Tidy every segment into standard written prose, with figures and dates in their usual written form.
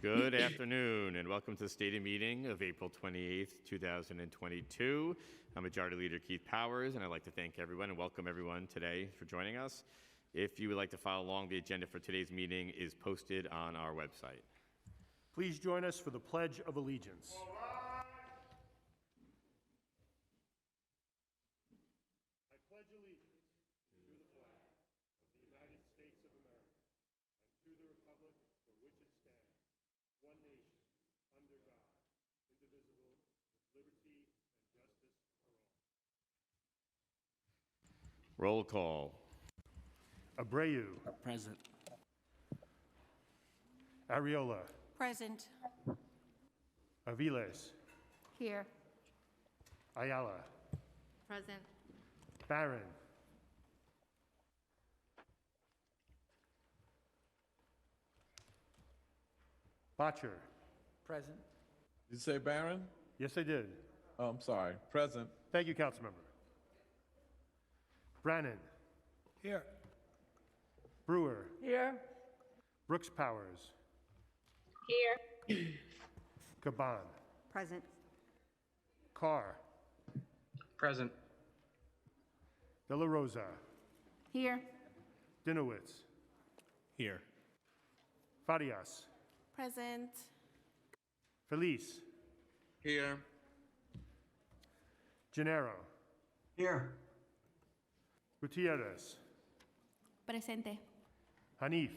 Good afternoon, and welcome to the Stated Meeting of April 28th, 2022. I'm Majority Leader Keith Powers, and I'd like to thank everyone and welcome everyone today for joining us. If you would like to follow along, the agenda for today's meeting is posted on our website. Please join us for the Pledge of Allegiance. I pledge allegiance to the flag of the United States of America and to the republic for which it stands, one nation, under God, indivisible, with liberty and justice for all. Roll call. Abreu. Present. Ariola. Present. Aviles. Here. Ayala. Present. Barron. Botcher. Present. Did you say Barron? Yes, I did. Oh, I'm sorry. Present. Thank you, Councilmember. Brannan. Here. Brewer. Here. Brooks Powers. Here. Caban. Present. Carr. Present. De La Rosa. Here. Dinowitz. Here. Farias. Present. Felice. Here. Gennaro. Here. Gutierrez. Presente. Hanif.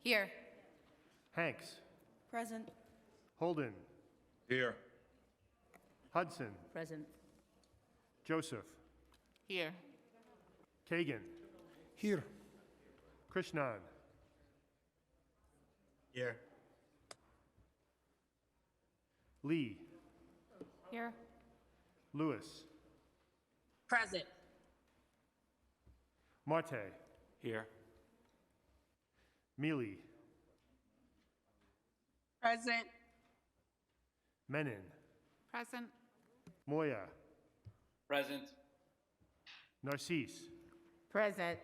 Here. Hanks. Present. Holden. Here. Hudson. Present. Joseph. Here. Kagan. Here. Krishnan. Here. Lee. Here. Lewis. Present. Marte. Here. Mealy. Present. Menon. Present. Moya. Present. Narcisse. Present.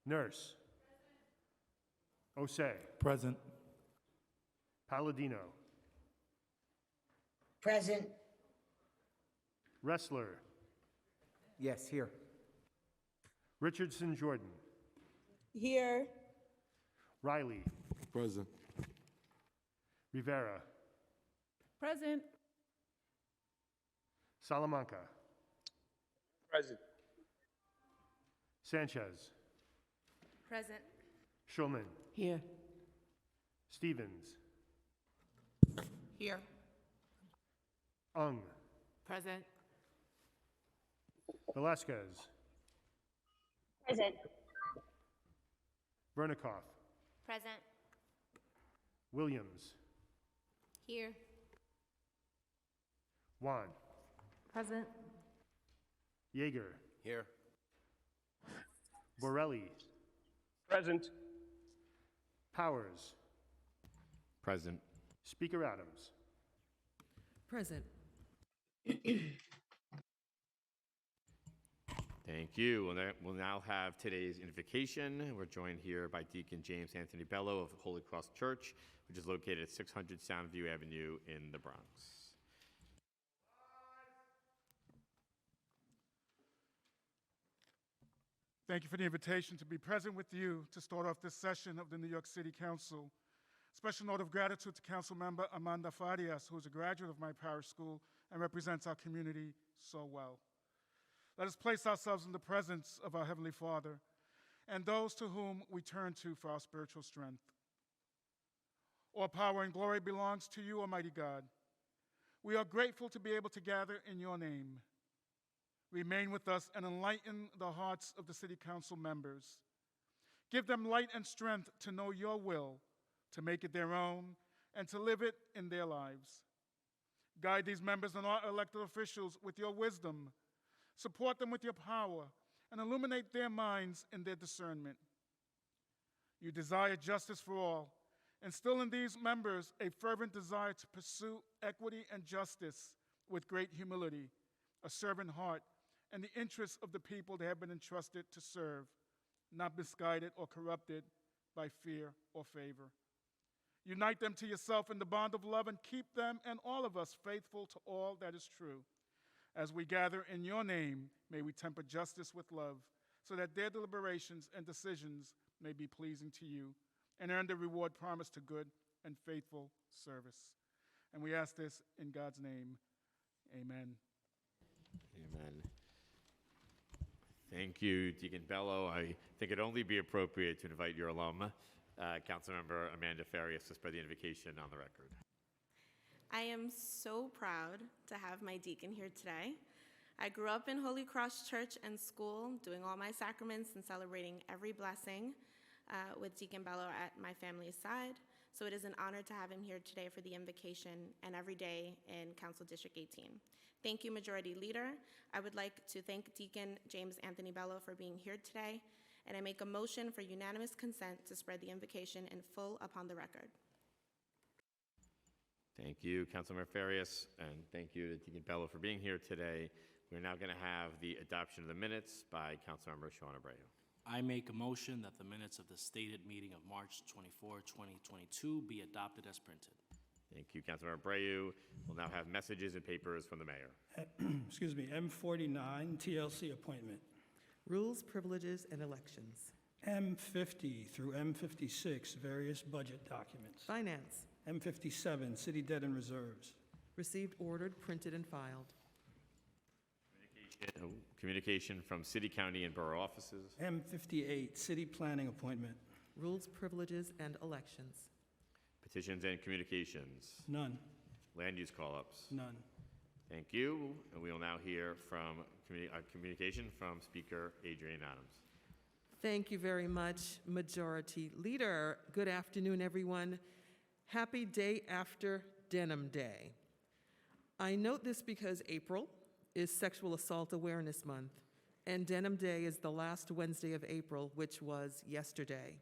Nurse. Osei. Present. Palladino. Present. Wrestler. Yes, here. Richardson Jordan. Here. Riley. Present. Rivera. Present. Salamanca. Present. Sanchez. Present. Schulman. Here. Stevens. Here. Ung. Present. Velasquez. Present. Vernikoff. Present. Williams. Here. Juan. Present. Yeager. Here. Borelli. Present. Powers. Present. Speaker Adams. Present. Thank you. We'll now have today's invocation. We're joined here by Deacon James Anthony Bello of Holy Cross Church, which is located at 600 Soundview Avenue in the Bronx. Thank you for the invitation to be present with you to start off this session of the New York City Council. Special note of gratitude to Council Member Amanda Farias, who is a graduate of my parish school and represents our community so well. Let us place ourselves in the presence of our Heavenly Father and those to whom we turn to for our spiritual strength. All power and glory belongs to you, Almighty God. We are grateful to be able to gather in your name. Remain with us and enlighten the hearts of the City Council members. Give them light and strength to know your will, to make it their own, and to live it in their lives. Guide these members and our elected officials with your wisdom. Support them with your power, and illuminate their minds in their discernment. You desire justice for all. Instill in these members a fervent desire to pursue equity and justice with great humility, a servant heart, and the interests of the people they have been entrusted to serve, not misguided or corrupted by fear or favor. Unite them to yourself in the bond of love and keep them and all of us faithful to all that is true. As we gather in your name, may we temper justice with love so that their deliberations and decisions may be pleasing to you and earn the reward promised to good and faithful service. And we ask this in God's name. Amen. Amen. Thank you, Deacon Bello. I think it'd only be appropriate to invite your alum, Councilmember Amanda Farias, to spread the invocation on the record. I am so proud to have my deacon here today. I grew up in Holy Cross Church and School, doing all my sacraments and celebrating every blessing with Deacon Bello at my family's side. So it is an honor to have him here today for the invocation and every day in Council District 18. Thank you, Majority Leader. I would like to thank Deacon James Anthony Bello for being here today, and I make a motion for unanimous consent to spread the invocation in full upon the record. Thank you, Councilmember Farias, and thank you to Deacon Bello for being here today. We're now going to have the adoption of the minutes by Councilmember Sean Abreu. I make a motion that the minutes of the stated meeting of March 24, 2022 be adopted as printed. Thank you, Councilmember Abreu. We'll now have messages and papers from the mayor. Excuse me, M49, TLC appointment. Rules, privileges, and elections. M50 through M56, various budget documents. Finance. M57, city debt and reserves. Received, ordered, printed, and filed. Communication from city, county, and borough offices. M58, city planning appointment. Rules, privileges, and elections. Petitions and communications. None. Land use call-ups. None. Thank you. And we will now hear from communication from Speaker Adrian Adams. Thank you very much, Majority Leader. Good afternoon, everyone. Happy day after Denim Day. I note this because April is Sexual Assault Awareness Month, and Denim Day is the last Wednesday of April, which was yesterday.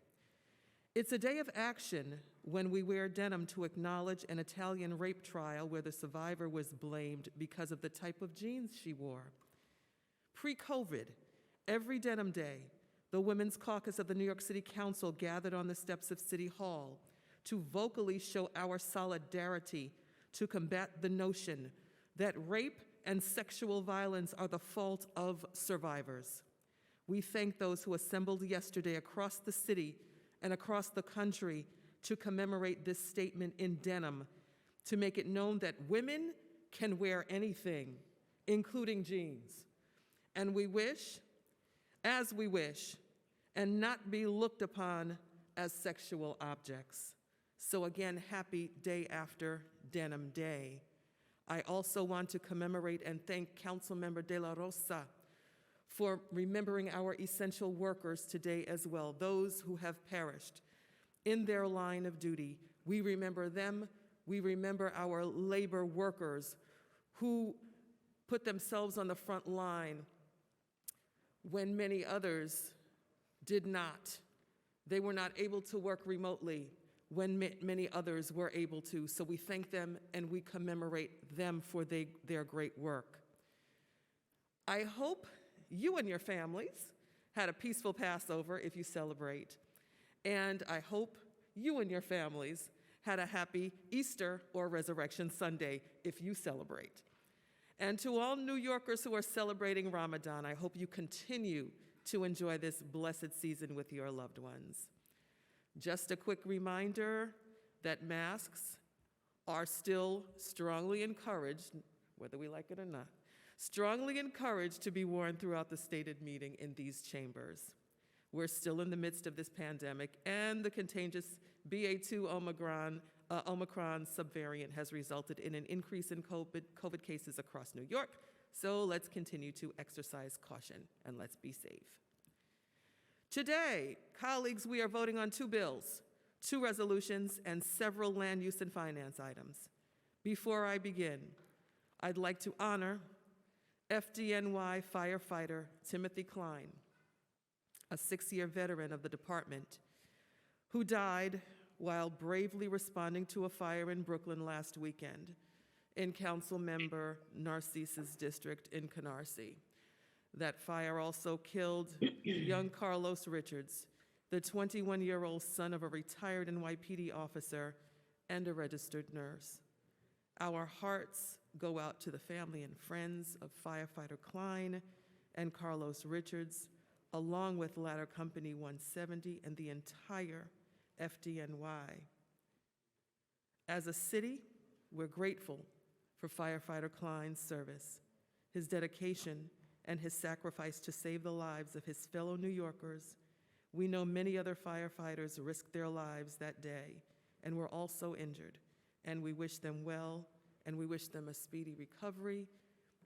It's a day of action when we wear denim to acknowledge an Italian rape trial where the survivor was blamed because of the type of jeans she wore. Pre-COVID, every Denim Day, the Women's Caucus of the New York City Council gathered on the steps of City Hall to vocally show our solidarity to combat the notion that rape and sexual violence are the fault of survivors. We thank those who assembled yesterday across the city and across the country to commemorate this statement in denim, to make it known that women can wear anything, including jeans. And we wish, as we wish, and not be looked upon as sexual objects. So again, happy day after Denim Day. I also want to commemorate and thank Councilmember De La Rosa for remembering our essential workers today as well, those who have perished in their line of duty. We remember them. We remember our labor workers who put themselves on the front line when many others did not. They were not able to work remotely when many others were able to. So we thank them and we commemorate them for their great work. I hope you and your families had a peaceful Passover if you celebrate. And I hope you and your families had a happy Easter or Resurrection Sunday if you celebrate. And to all New Yorkers who are celebrating Ramadan, I hope you continue to enjoy this blessed season with your loved ones. Just a quick reminder that masks are still strongly encouraged, whether we like it or not, strongly encouraged to be worn throughout the stated meeting in these chambers. We're still in the midst of this pandemic, and the contagious BA.2 Omicron subvariant has resulted in an increase in COVID cases across New York, so let's continue to exercise caution and let's be safe. Today, colleagues, we are voting on 2 bills, 2 resolutions, and several land use and finance items. Before I begin, I'd like to honor FDNY firefighter Timothy Klein, a 6-year veteran of the department, who died while bravely responding to a fire in Brooklyn last weekend in Councilmember Narcisse's district in Canarsie. That fire also killed young Carlos Richards, the 21-year-old son of a retired NYPD officer and a registered nurse. Our hearts go out to the family and friends of firefighter Klein and Carlos Richards, along with Ladder Company 170 and the entire FDNY. As a city, we're grateful for firefighter Klein's service, his dedication, and his sacrifice to save the lives of his fellow New Yorkers. We know many other firefighters risked their lives that day and were also injured, and we wish them well, and we wish them a speedy recovery.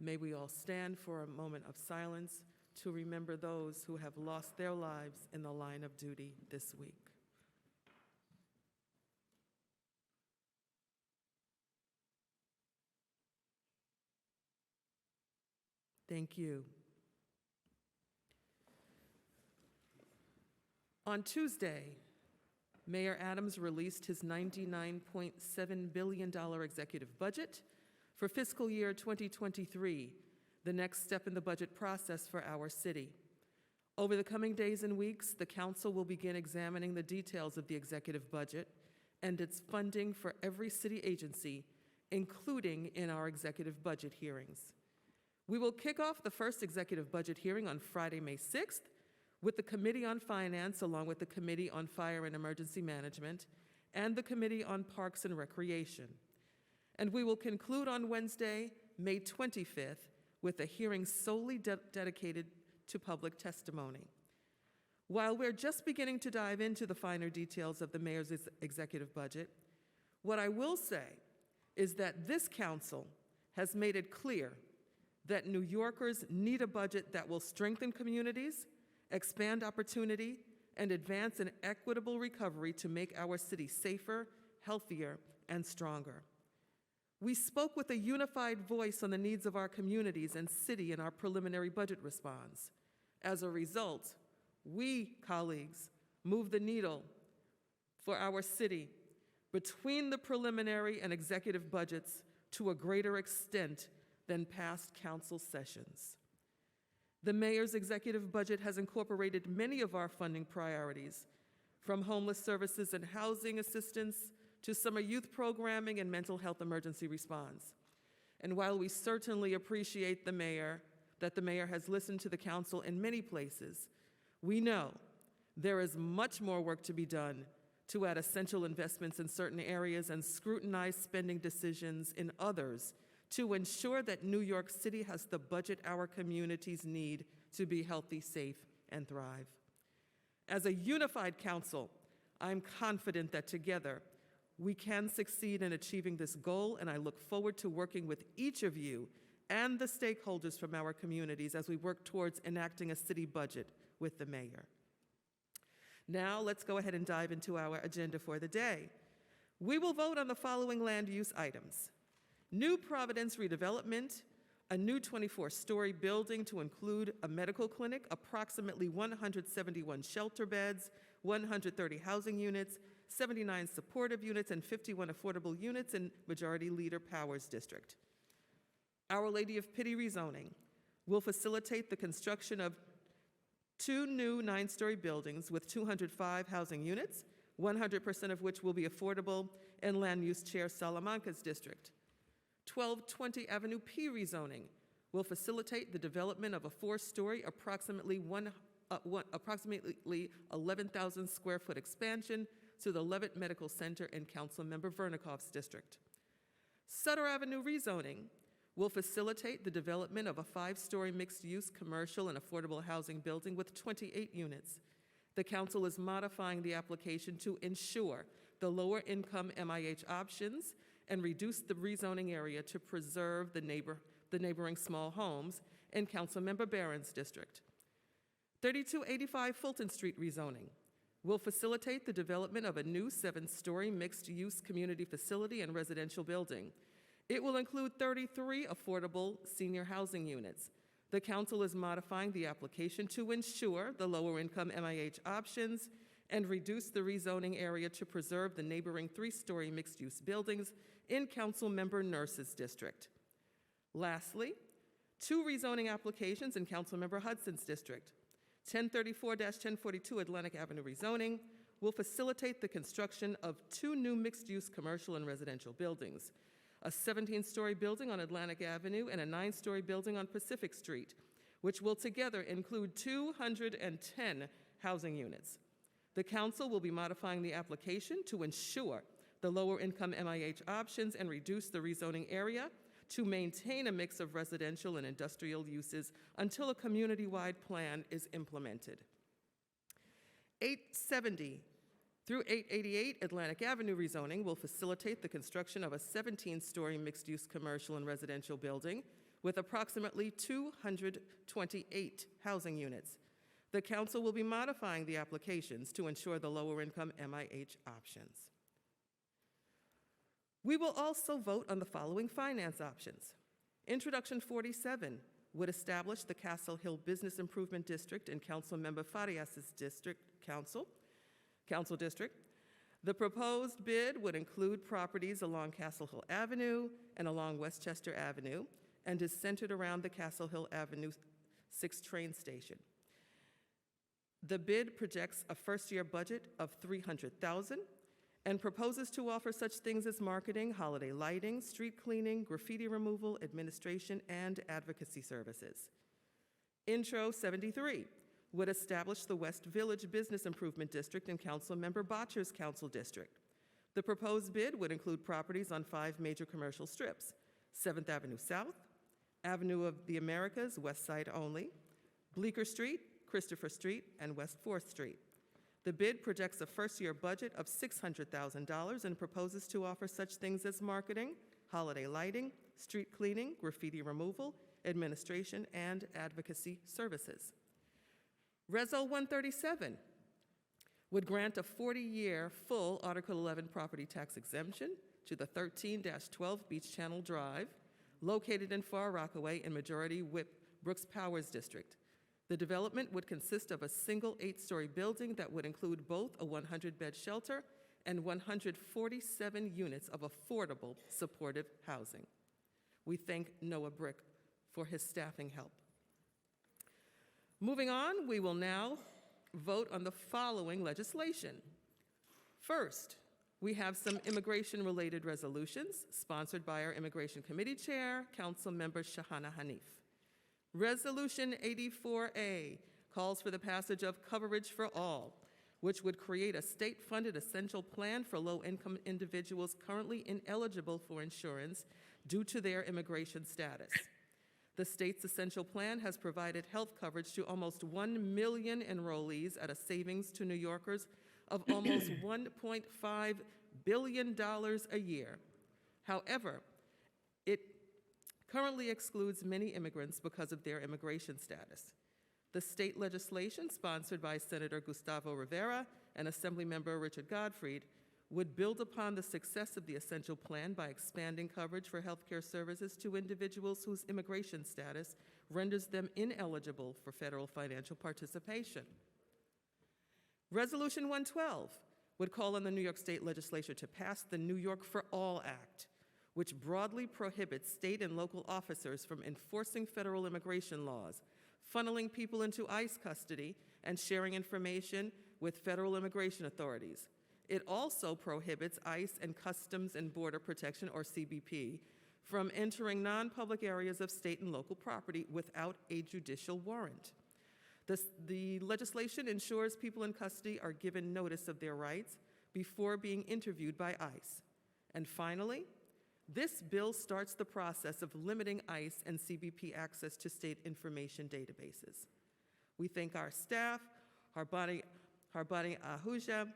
May we all stand for a moment of silence to remember those who have lost their lives in the line of duty this week. Thank you. On Tuesday, Mayor Adams released his $99.7 billion executive budget for fiscal year 2023, the next step in the budget process for our city. Over the coming days and weeks, the council will begin examining the details of the executive budget and its funding for every city agency, including in our executive budget hearings. We will kick off the first executive budget hearing on Friday, May 6th, with the Committee on Finance, along with the Committee on Fire and Emergency Management, and the Committee on Parks and Recreation. And we will conclude on Wednesday, May 25th, with a hearing solely dedicated to public testimony. While we're just beginning to dive into the finer details of the mayor's executive budget, what I will say is that this council has made it clear that New Yorkers need a budget that will strengthen communities, expand opportunity, and advance an equitable recovery to make our city safer, healthier, and stronger. We spoke with a unified voice on the needs of our communities and city in our preliminary budget response. As a result, we, colleagues, moved the needle for our city between the preliminary and executive budgets to a greater extent than past council sessions. The mayor's executive budget has incorporated many of our funding priorities, from homeless services and housing assistance to summer youth programming and mental health emergency response. And while we certainly appreciate that the mayor has listened to the council in many places, we know there is much more work to be done to add essential investments in certain areas and scrutinize spending decisions in others to ensure that New York City has the budget our communities need to be healthy, safe, and thrive. As a unified council, I'm confident that together we can succeed in achieving this goal, and I look forward to working with each of you and the stakeholders from our communities as we work towards enacting a city budget with the mayor. Now, let's go ahead and dive into our agenda for the day. We will vote on the following land use items: New Providence redevelopment, a new 24-story building to include a medical clinic, approximately 171 shelter beds, 130 housing units, 79 supportive units, and 51 affordable units in Majority Leader Powers District. Our Lady of Pity rezoning will facilitate the construction of 2 new 9-story buildings with 205 housing units, 100% of which will be affordable in Land Use Chair Salamanca's district. 1220 Avenue P rezoning will facilitate the development of a 4-story, approximately 11,000 square foot expansion to the Levitt Medical Center in Councilmember Vernikoff's district. Sutter Avenue rezoning will facilitate the development of a 5-story mixed-use commercial and affordable housing building with 28 units. The council is modifying the application to ensure the lower income MIH options and reduce the rezoning area to preserve the neighboring small homes in Councilmember Barron's district. 3285 Fulton Street rezoning will facilitate the development of a new 7-story mixed-use community facility and residential building. It will include 33 affordable senior housing units. The council is modifying the application to ensure the lower income MIH options and reduce the rezoning area to preserve the neighboring 3-story mixed-use buildings in Councilmember Nurse's district. Lastly, 2 rezoning applications in Councilmember Hudson's district: 1034-1042 Atlantic Avenue rezoning will facilitate the construction of 2 new mixed-use commercial and residential buildings, a 17-story building on Atlantic Avenue and a 9-story building on Pacific Street, which will together include 210 housing units. The council will be modifying the application to ensure the lower-income MIH options and reduce the rezoning area to maintain a mix of residential and industrial uses until a community-wide plan is implemented. 870 through 888 Atlantic Avenue rezoning will facilitate the construction of a 17-story mixed-use commercial and residential building with approximately 228 housing units. The council will be modifying the applications to ensure the lower-income MIH options. We will also vote on the following finance options. Introduction 47 would establish the Castle Hill Business Improvement District in Councilmember Farias's council district. The proposed bid would include properties along Castle Hill Avenue and along Westchester Avenue and is centered around the Castle Hill Avenue 6 train station. The bid projects a first-year budget of $300,000 and proposes to offer such things as marketing, holiday lighting, street cleaning, graffiti removal, administration, and advocacy services. Intro 73 would establish the West Village Business Improvement District in Councilmember Botcher's council district. The proposed bid would include properties on 5 major commercial strips: 7th Avenue South, Avenue of the Americas, West Side only, Bleecker Street, Christopher Street, and West 4th Street. The bid projects a first-year budget of $600,000 and proposes to offer such things as marketing, holiday lighting, street cleaning, graffiti removal, administration, and advocacy services. Reso 137 would grant a 40-year full Article 11 property tax exemption to the 13-12 Beach Channel Drive, located in Far Rockaway in Majority Whip Brooks Powers District. The development would consist of a single 8-story building that would include both a 100-bed shelter and 147 units of affordable supportive housing. We thank Noah Brick for his staffing help. Moving on, we will now vote on the following legislation. First, we have some immigration-related resolutions sponsored by our Immigration Committee Chair, Councilmember Shahana Hanif. Resolution 84A calls for the passage of Coverage for All, which would create a state-funded essential plan for low-income individuals currently ineligible for insurance due to their immigration status. The state's essential plan has provided health coverage to almost 1 million enrollees at a savings to New Yorkers of almost $1.5 billion a year. However, it currently excludes many immigrants because of their immigration status. The state legislation, sponsored by Senator Gustavo Rivera and Assemblymember Richard Godfrey, would build upon the success of the essential plan by expanding coverage for health care services to individuals whose immigration status renders them ineligible for federal financial participation. Resolution 112 would call on the New York State Legislature to pass the New York for All Act, which broadly prohibits state and local officers from enforcing federal immigration laws, funneling people into ICE custody, and sharing information with federal immigration authorities. It also prohibits ICE and Customs and Border Protection, or CBP, from entering non-public areas of state and local property without a judicial warrant. The legislation ensures people in custody are given notice of their rights before being interviewed by ICE. And finally, this bill starts the process of limiting ICE and CBP access to state information databases. We thank our staff, Harbani Ahuja,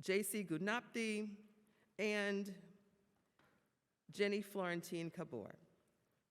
J.C. Gunapti, and Jenny Florentine Kabor.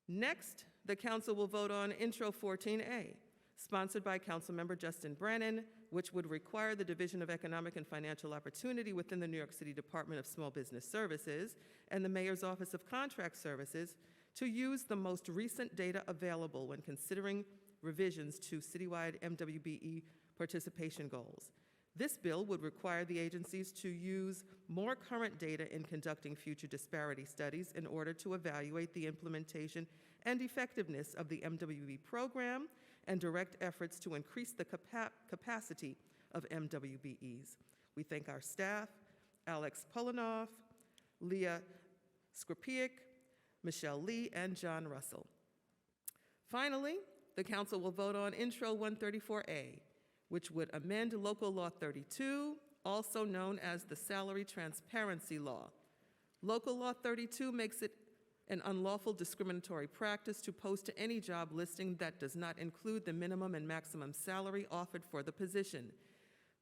Next, the council will vote on Intro 14A, sponsored by Councilmember Justin Brennan, which would require the Division of Economic and Financial Opportunity within the New York City Department of Small Business Services and the Mayor's Office of Contract Services to use the most recent data available when considering revisions to citywide MWBE participation goals. This bill would require the agencies to use more current data in conducting future disparity studies in order to evaluate the implementation and effectiveness of the MWB program and direct efforts to increase the capacity of MWBEs. We thank our staff, Alex Polinoff, Leah Skripiak, Michelle Lee, and John Russell. Finally, the council will vote on Intro 134A, which would amend Local Law 32, also known as the Salary Transparency Law. Local Law 32 makes it an unlawful discriminatory practice to post to any job listing that does not include the minimum and maximum salary offered for the position.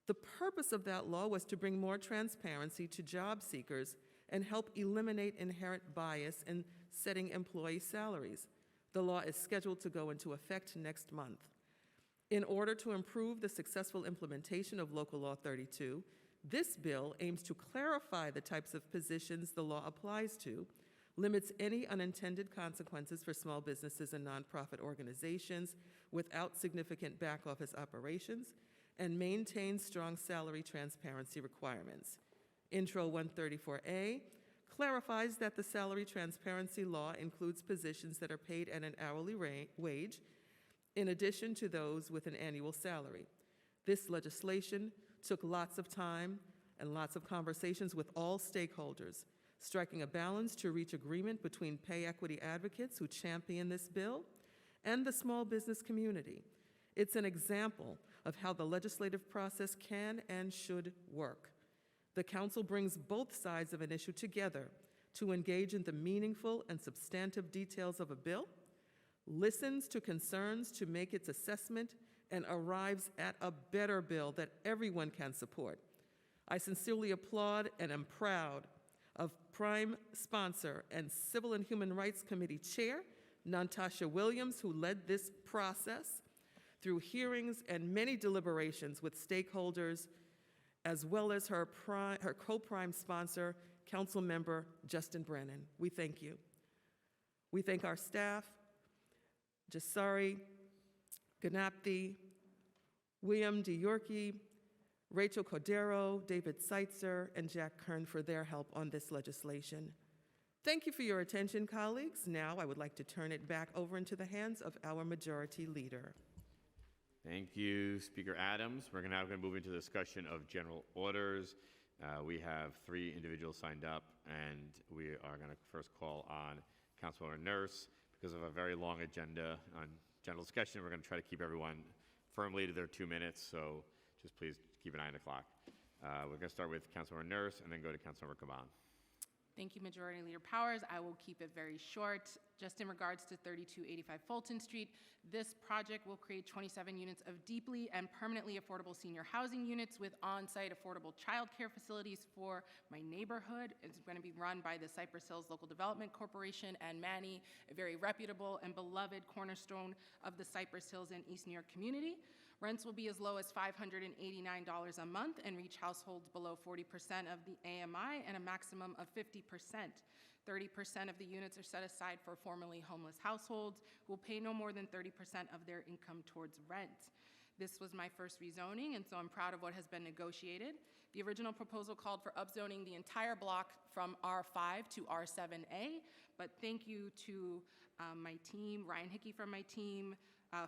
The purpose of that law was to bring more transparency to job seekers and help eliminate inherent bias in setting employee salaries. The law is scheduled to go into effect next month. In order to improve the successful implementation of Local Law 32, this bill aims to clarify the types of positions the law applies to, limits any unintended consequences for small businesses and nonprofit organizations without significant back office operations, and maintains strong salary transparency requirements. Intro 134A clarifies that the salary transparency law includes positions that are paid at an hourly wage, in addition to those with an annual salary. This legislation took lots of time and lots of conversations with all stakeholders, striking a balance to reach agreement between pay equity advocates who champion this bill and the small business community. It's an example of how the legislative process can and should work. The council brings both sides of an issue together to engage in the meaningful and substantive details of a bill, listens to concerns to make its assessment, and arrives at a better bill that everyone can support. I sincerely applaud and am proud of prime sponsor and Civil and Human Rights Committee Chair, Natasha Williams, who led this process through hearings and many deliberations with stakeholders, as well as her co-prime sponsor, Council Member Justin Brennan. We thank you. We thank our staff, Jasari, Ganapthi, William DeYorke, Rachel Cordero, David Seitzer, and Jack Kern for their help on this legislation. Thank you for your attention, colleagues. Now I would like to turn it back over into the hands of our majority leader. Thank you, Speaker Adams. We're now going to move into the discussion of general orders. We have 3 individuals signed up, and we are going to first call on Councilwoman Nurse. Because of a very long agenda on general discussion, we're going to try to keep everyone firmly to their 2 minutes, so just please keep an eye on the clock. We're going to start with Councilwoman Nurse and then go to Councilmember Caban. Thank you, Majority Leader Powers. I will keep it very short. Just in regards to 3285 Fulton Street, this project will create 27 units of deeply and permanently affordable senior housing units with on-site affordable childcare facilities for my neighborhood. It's going to be run by the Cypress Hills Local Development Corporation and Manny, a very reputable and beloved cornerstone of the Cypress Hills and East New York community. Rents will be as low as $589 a month and reach households below 40% of the AMI and a maximum of 50%. 30% of the units are set aside for formerly homeless households who will pay no more than 30% of their income towards rent. This was my first rezoning, and so I'm proud of what has been negotiated. The original proposal called for upzoning the entire block from R5 to R7A, but thank you to my team, Ryan Hickey from my team,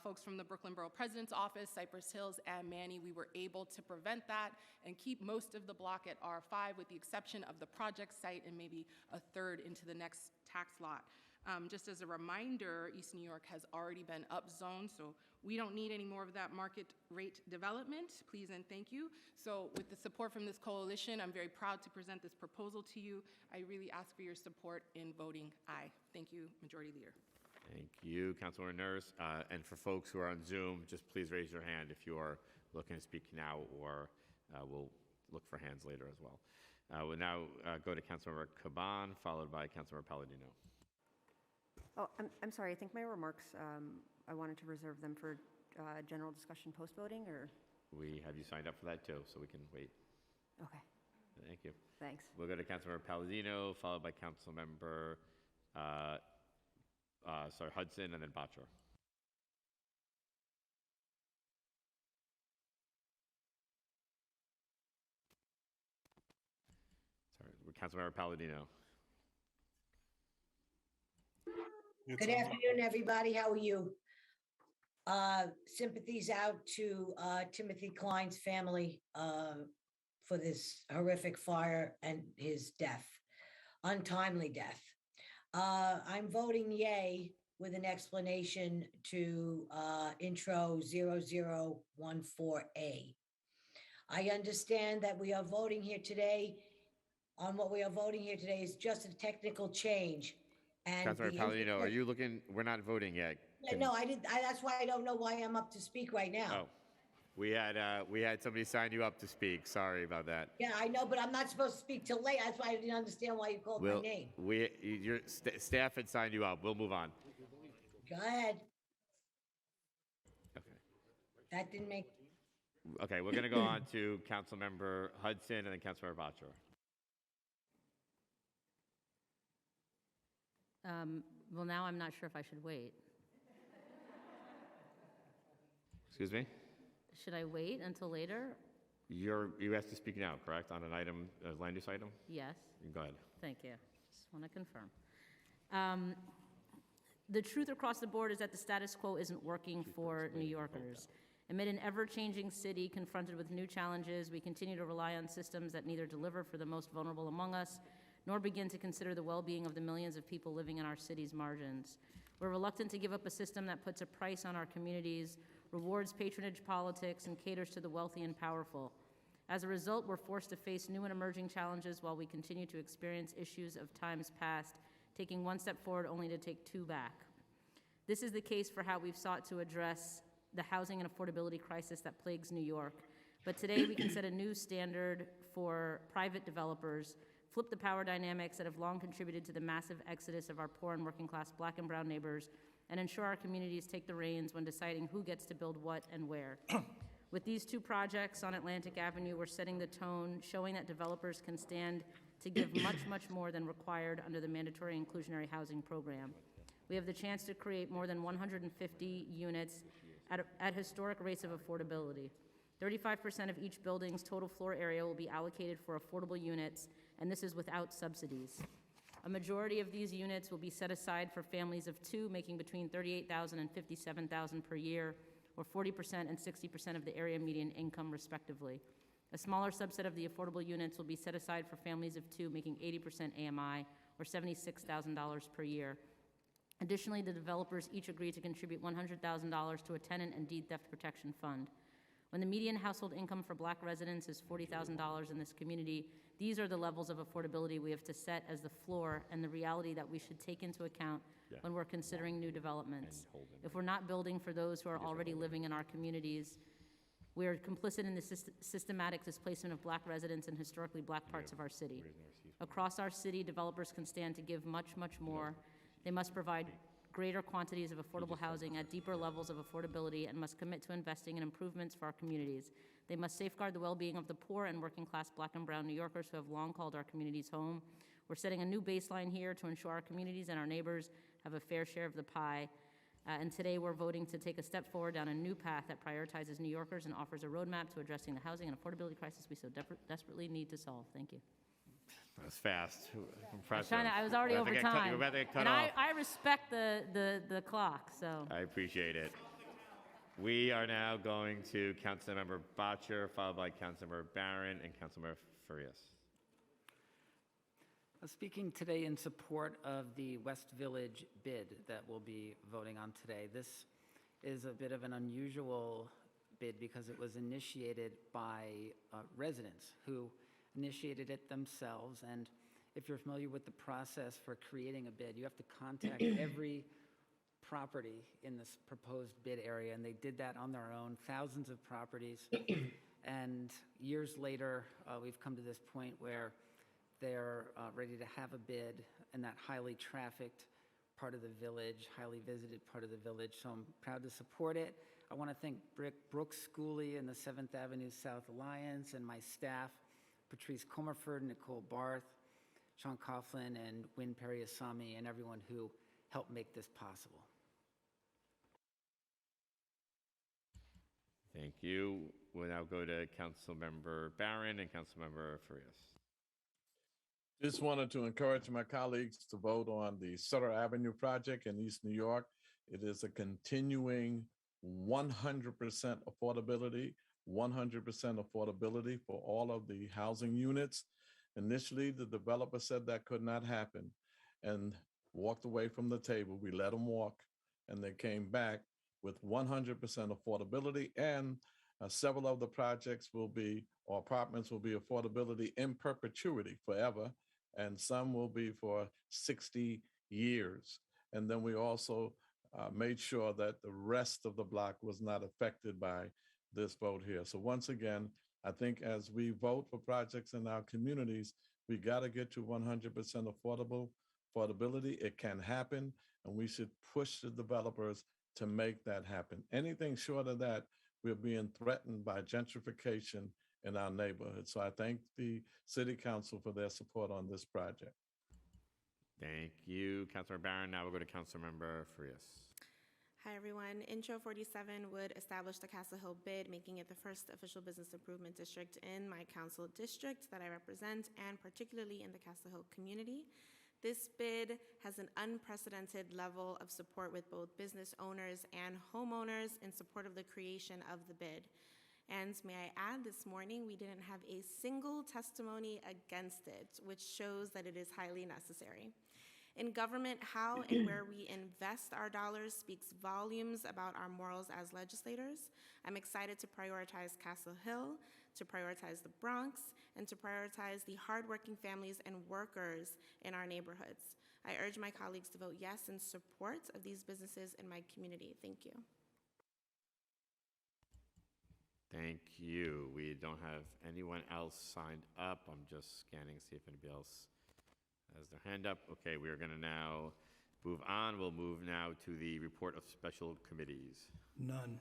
folks from the Brooklyn Borough President's Office, Cypress Hills, and Manny, we were able to prevent that and keep most of the block at R5 with the exception of the project site and maybe a third into the next tax lot. Just as a reminder, East New York has already been upzoned, so we don't need any more of that market rate development. Please and thank you. So with the support from this coalition, I'm very proud to present this proposal to you. I really ask for your support in voting aye. Thank you, Majority Leader. Thank you, Councilwoman Nurse. And for folks who are on Zoom, just please raise your hand if you are looking to speak now, or we'll look for hands later as well. We'll now go to Councilmember Caban, followed by Councilmember Palladino. Oh, I'm sorry. I think my remarks, I wanted to reserve them for general discussion post-voting, or? We have you signed up for that too, so we can wait. Okay. Thank you. Thanks. We'll go to Councilmember Palladino, followed by Councilmember Hudson, and then Bachelor. Sorry, Councilmember Palladino. Good afternoon, everybody. How are you? Sympathies out to Timothy Klein's family for this horrific fire and his death, untimely death. I'm voting yay with an explanation to intro 0014A. I understand that we are voting here today on what we are voting here today is just a technical change. And Councilmember Palladino, are you looking? We're not voting yet. Yeah, no, I didn't. That's why I don't know why I'm up to speak right now. Oh, we had somebody sign you up to speak. Sorry about that. Yeah, I know, but I'm not supposed to speak till late. That's why I didn't understand why you called my name. Your staff had signed you up. We'll move on. Go ahead. Okay. That didn't make. Okay, we're going to go on to Councilmember Hudson and then Councilmember Bachelor. Well, now I'm not sure if I should wait. Excuse me? Should I wait until later? You asked to speak now, correct? On an item, a land use item? Yes. Go ahead. Thank you. Just want to confirm. The truth across the board is that the status quo isn't working for New Yorkers. Amid an ever-changing city confronted with new challenges, we continue to rely on systems that neither deliver for the most vulnerable among us, nor begin to consider the well-being of the millions of people living in our city's margins. We're reluctant to give up a system that puts a price on our communities, rewards patronage politics, and caters to the wealthy and powerful. As a result, we're forced to face new and emerging challenges while we continue to experience issues of times past, taking one step forward only to take two back. This is the case for how we've sought to address the housing and affordability crisis that plagues New York. But today we can set a new standard for private developers, flip the power dynamics that have long contributed to the massive exodus of our poor and working class Black and brown neighbors, and ensure our communities take the reins when deciding who gets to build what and where. With these two projects on Atlantic Avenue, we're setting the tone, showing that developers can stand to give much, much more than required under the mandatory inclusionary housing program. We have the chance to create more than 150 units at historic rates of affordability. 35% of each building's total floor area will be allocated for affordable units, and this is without subsidies. A majority of these units will be set aside for families of two, making between $38,000 and $57,000 per year, or 40% and 60% of the area median income, respectively. A smaller subset of the affordable units will be set aside for families of two, making 80% AMI, or $76,000 per year. Additionally, the developers each agreed to contribute $100,000 to a tenant and deed theft protection fund. When the median household income for Black residents is $40,000 in this community, these are the levels of affordability we have to set as the floor and the reality that we should take into account when we're considering new developments. If we're not building for those who are already living in our communities, we are complicit in the systematic displacement of Black residents in historically Black parts of our city. Across our city, developers can stand to give much, much more. They must provide greater quantities of affordable housing at deeper levels of affordability and must commit to investing in improvements for our communities. They must safeguard the well-being of the poor and working class Black and brown New Yorkers who have long called our communities home. We're setting a new baseline here to ensure our communities and our neighbors have a fair share of the pie. And today we're voting to take a step forward down a new path that prioritizes New Yorkers and offers a roadmap to addressing the housing and affordability crisis we so desperately need to solve. Thank you. That was fast. Impressive. I was already over time. You're about to get cut and off. I respect the clock, so. I appreciate it. We are now going to Councilmember Bachelor, followed by Councilmember Barron and Councilmember Farias. Speaking today in support of the West Village bid that we'll be voting on today. This is a bit of an unusual bid because it was initiated by residents who initiated it themselves. And if you're familiar with the process for creating a bid, you have to contact every property in this proposed bid area, and they did that on their own, thousands of properties. And years later, we've come to this point where they're ready to have a bid in that highly trafficked part of the village, highly visited part of the village. So I'm proud to support it. I want to thank Brooke Schooley and the 7th Avenue South Alliance and my staff, Patrice Comerford, Nicole Barth, Sean Coughlin, and Wynn Periasamy, and everyone who helped make this possible. Thank you. We'll now go to Councilmember Barron and Councilmember Farias. Just wanted to encourage my colleagues to vote on the Sutter Avenue project in East New York. It is a continuing 100% affordability, 100% affordability for all of the housing units. Initially, the developer said that could not happen and walked away from the table. We let them walk, and they came back with 100% affordability, and several of the projects will be, or apartments will be affordability in perpetuity forever, and some will be for 60 years. And then we also made sure that the rest of the block was not affected by this vote here. So once again, I think as we vote for projects in our communities, we got to get to 100% affordability. It can happen, and we should push the developers to make that happen. Anything short of that, we're being threatened by gentrification in our neighborhood. So I thank the City Council for their support on this project. Thank you, Councilor Barron. Now we'll go to Councilmember Frias. Hi, everyone. Intro 47 would establish the Castle Hill bid, making it the first official business improvement district in my council district that I represent, and particularly in the Castle Hill community. This bid has an unprecedented level of support with both business owners and homeowners in support of the creation of the bid. And may I add, this morning we didn't have a single testimony against it, which shows that it is highly necessary. In government, how and where we invest our dollars speaks volumes about our morals as legislators. I'm excited to prioritize Castle Hill, to prioritize the Bronx, and to prioritize the hardworking families and workers in our neighborhoods. I urge my colleagues to vote yes in support of these businesses in my community. Thank you. Thank you. We don't have anyone else signed up. I'm just scanning, see if anybody else has their hand up. Okay, we are going to now move on. We'll move now to the report of special committees. None.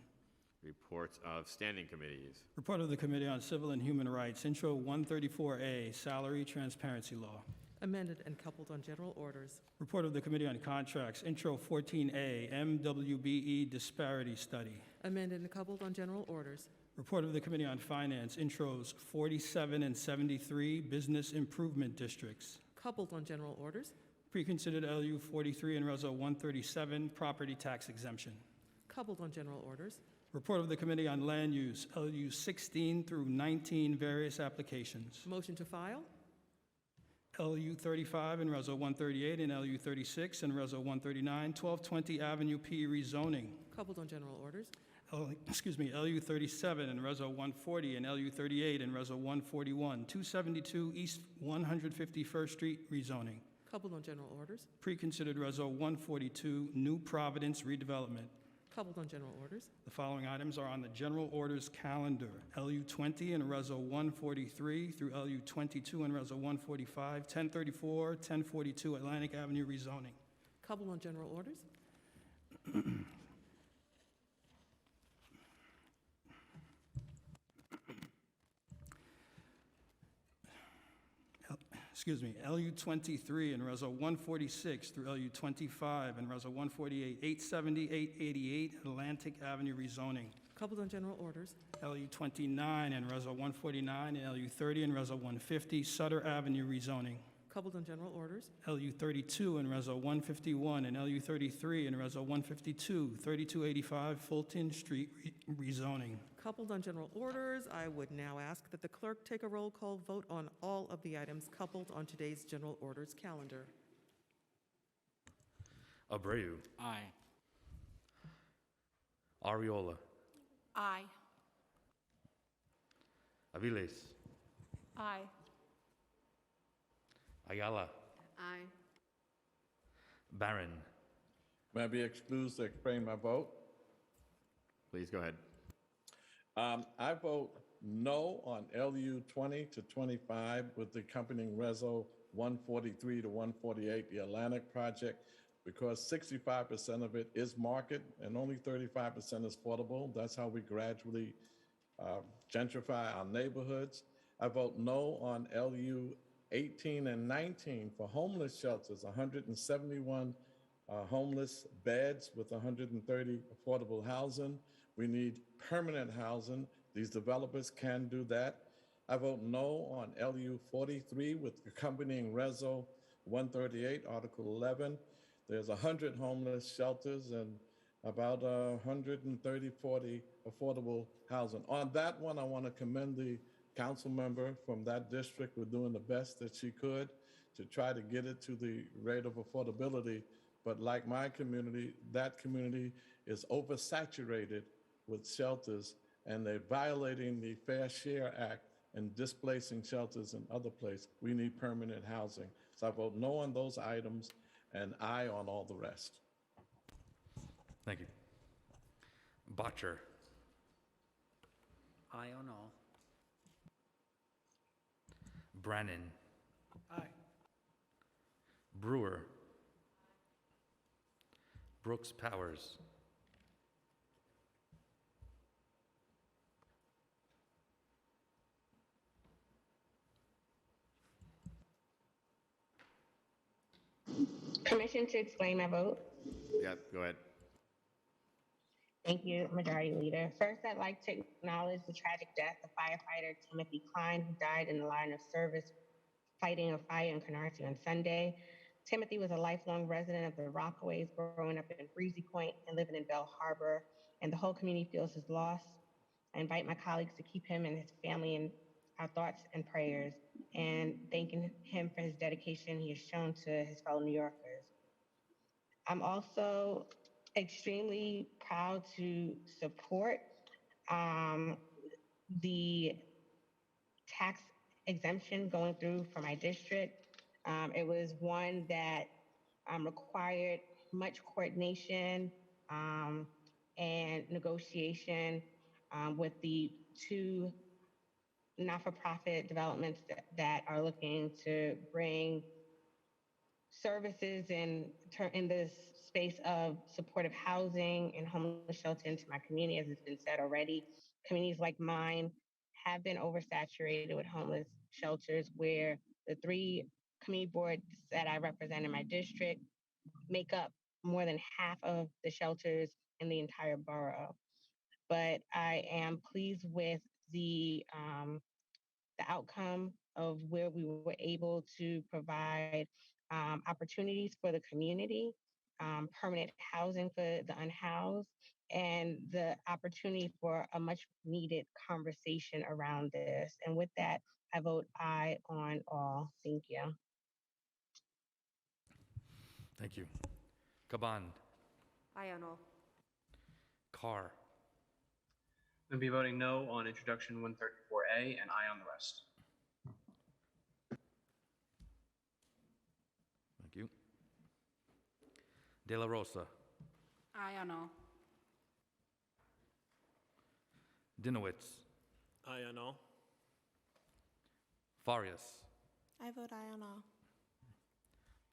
Reports of standing committees. Report of the Committee on Civil and Human Rights, Intro 134A, Salary Transparency Law. Amended and coupled on general orders. Report of the Committee on Contracts, Intro 14A, MWBE Disparity Study. Amended and coupled on general orders. Report of the Committee on Finance, Intros 47 and 73, Business Improvement Districts. Coupled on general orders. Preconsidered LU 43 and Reso 137, Property Tax Exemption. Coupled on general orders. Report of the Committee on Land Use, LU 16 through 19, various applications. Motion to file. LU 35 and Reso 138 and LU 36 and Reso 139, 1220 Avenue P rezoning. Coupled on general orders. LU 37 and Reso 140 and LU 38 and Reso 141, 272 East 151st Street rezoning. Coupled on general orders. Preconsidered Reso 142, New Providence redevelopment. Coupled on general orders. The following items are on the general orders calendar. LU 20 and Reso 143 through LU 22 and Reso 145, 1034, 1042 Atlantic Avenue rezoning. Coupled on general orders. LU 23 and Reso 146 through LU 25 and Reso 148, 870, 888 Atlantic Avenue rezoning. Coupled on general orders. LU 29 and Reso 149 and LU 30 and Reso 150 Sutter Avenue rezoning. Coupled on general orders. LU 32 and Reso 151 and LU 33 and Reso 152, 3285 Fulton Street rezoning. Coupled on general orders, I would now ask that the clerk take a roll call vote on all of the items coupled on today's general orders calendar. Abreu. Aye. Ariola. Aye. Aviles. Aye. Ayala. Aye. Barron. May I be excused to explain my vote? Please go ahead. I vote no on LU 20 to 25 with the accompanying Reso 143 to 148, the Atlantic project, because 65% of it is market and only 35% is affordable. That's how we gradually gentrify our neighborhoods. I vote no on LU 18 and 19 for homeless shelters, 171 homeless beds with 130 affordable housing. We need permanent housing. These developers can do that. I vote no on LU 43 with accompanying Reso 138, Article 11. There's 100 homeless shelters, and about 130, 40 affordable housing. On that one, I want to commend the council member from that district for doing the best that she could to try to get it to the rate of affordability. But like my community, that community is oversaturated with shelters, and they're violating the Fair Share Act and displacing shelters in other places. We need permanent housing. So I vote no on those items and aye on all the rest. Thank you. Botcher. Aye on all. Brannan. Aye. Brewer. Brooks Powers. Permission to explain my vote. Yeah, go ahead. Thank you, Majority Leader. First, I'd like to acknowledge the tragic death of firefighter Timothy Klein, who died in the line of service fighting a fire in Canarsie on Sunday. Timothy was a lifelong resident of the Rockaways, growing up in Breezy Point and living in Bell Harbor, and the whole community feels his loss. I invite my colleagues to keep him and his family in our thoughts and prayers, and thanking him for his dedication he has shown to his fellow New Yorkers. I'm also extremely proud to support the tax exemption going through for my district. It was one that required much coordination and negotiation with the two not-for-profit developments that are looking to bring services in this space of supportive housing and homeless shelter into my community. As it's been said already, communities like mine have been oversaturated with homeless shelters, where the 3 community boards that I represent in my district make up more than half of the shelters in the entire borough. But I am pleased with the outcome of where we were able to provide opportunities for the community, permanent housing for the unhoused, and the opportunity for a much needed conversation around this. And with that, I vote aye on all. Thank you. Thank you. Caban. Aye on all. Carr. We'll be voting no on introduction 134A and aye on the rest. Thank you. De La Rosa. Aye on all. Dinowitz. Aye on all. Farias. I vote aye on all.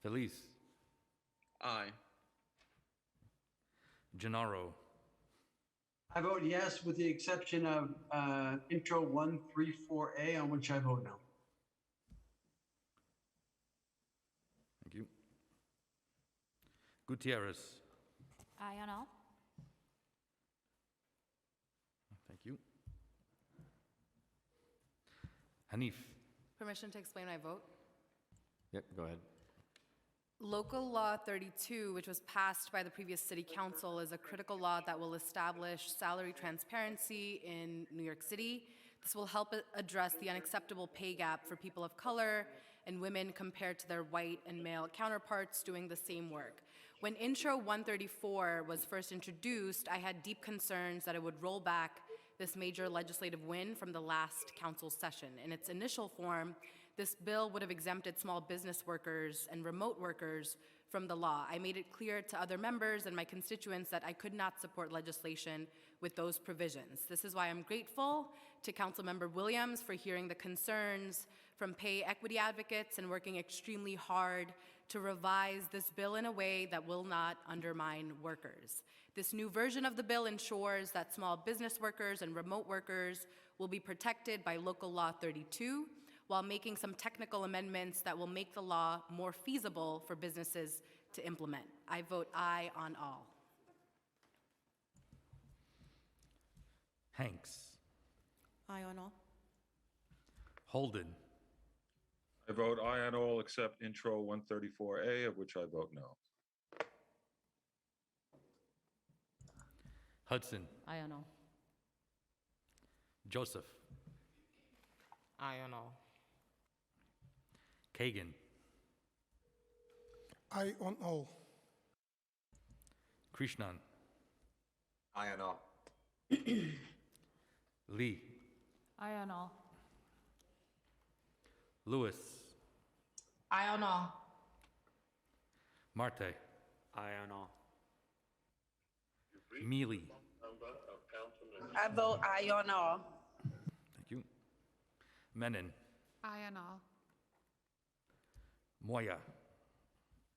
Feliz. Aye. Gennaro. I vote yes, with the exception of intro 134A, on which I vote no. Thank you. Gutierrez. Aye on all. Thank you. Hanif. Permission to explain my vote. Yep, go ahead. Local Law 32, which was passed by the previous City Council, is a critical law that will establish salary transparency in New York City. This will help address the unacceptable pay gap for people of color and women compared to their white and male counterparts doing the same work. When Intro 134 was first introduced, I had deep concerns that it would roll back this major legislative win from the last council session. In its initial form, this bill would have exempted small business workers and remote workers from the law. I made it clear to other members and my constituents that I could not support legislation with those provisions. This is why I'm grateful to Councilmember Williams for hearing the concerns from pay equity advocates and working extremely hard to revise this bill in a way that will not undermine workers. This new version of the bill ensures that small business workers and remote workers will be protected by Local Law 32, while making some technical amendments that will make the law more feasible for businesses to implement. I vote aye on all. Hanks. Aye on all. Holden. I vote aye on all except intro 134A, of which I vote no. Hudson. Aye on all. Joseph. Aye on all. Kagan. Aye on all. Krishnan. Aye on all. Lee. Aye on all. Lewis. Aye on all. Marte. Aye on all. Mealy. I vote aye on all. Thank you. Menon. Aye on all. Moya.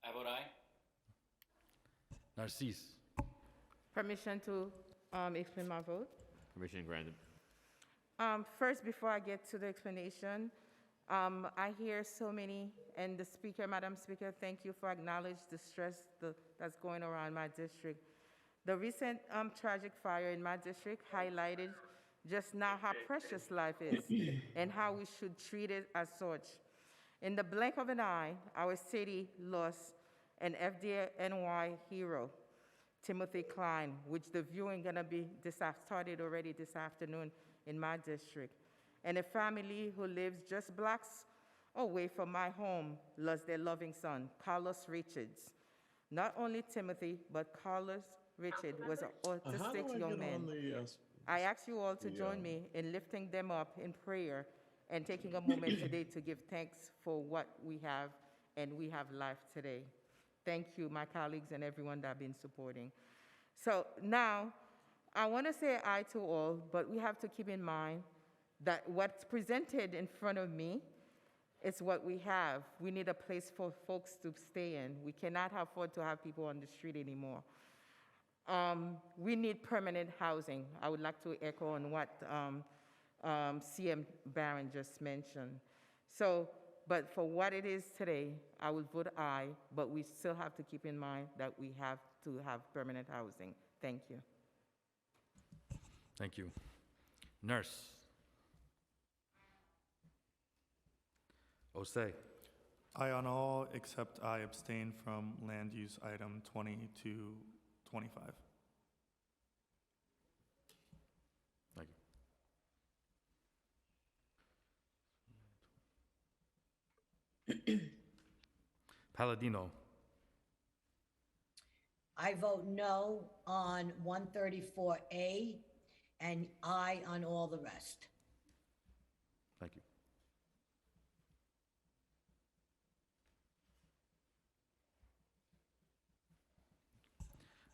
I vote aye. Narcisse. Permission to explain my vote. Permission granted. First, before I get to the explanation, I hear so many, and the speaker, Madam Speaker, thank you for acknowledging the stress that's going around my district. The recent tragic fire in my district highlighted just now how precious life is and how we should treat it as such. In the blink of an eye, our city lost an FDNY hero, Timothy Klein, which the viewing gonna be started already this afternoon in my district. And a family who lives just blocks away from my home lost their loving son, Carlos Richards. Not only Timothy, but Carlos Richard was an autistic young man. I ask you all to join me in lifting them up in prayer and taking a moment today to give thanks for what we have, and we have life today. Thank you, my colleagues and everyone that have been supporting. So now, I want to say aye to all, but we have to keep in mind that what's presented in front of me is what we have. We need a place for folks to stay in. We cannot afford to have people on the street anymore. We need permanent housing. I would like to echo on what CM Barron just mentioned. So, but for what it is today, I will vote aye, but we still have to keep in mind that we have to have permanent housing. Thank you. Thank you. Nurse. Osei. Aye on all, except I abstain from land use item 20 to 25. Thank you. Palladino. I vote no on 134A and aye on all the rest. Thank you.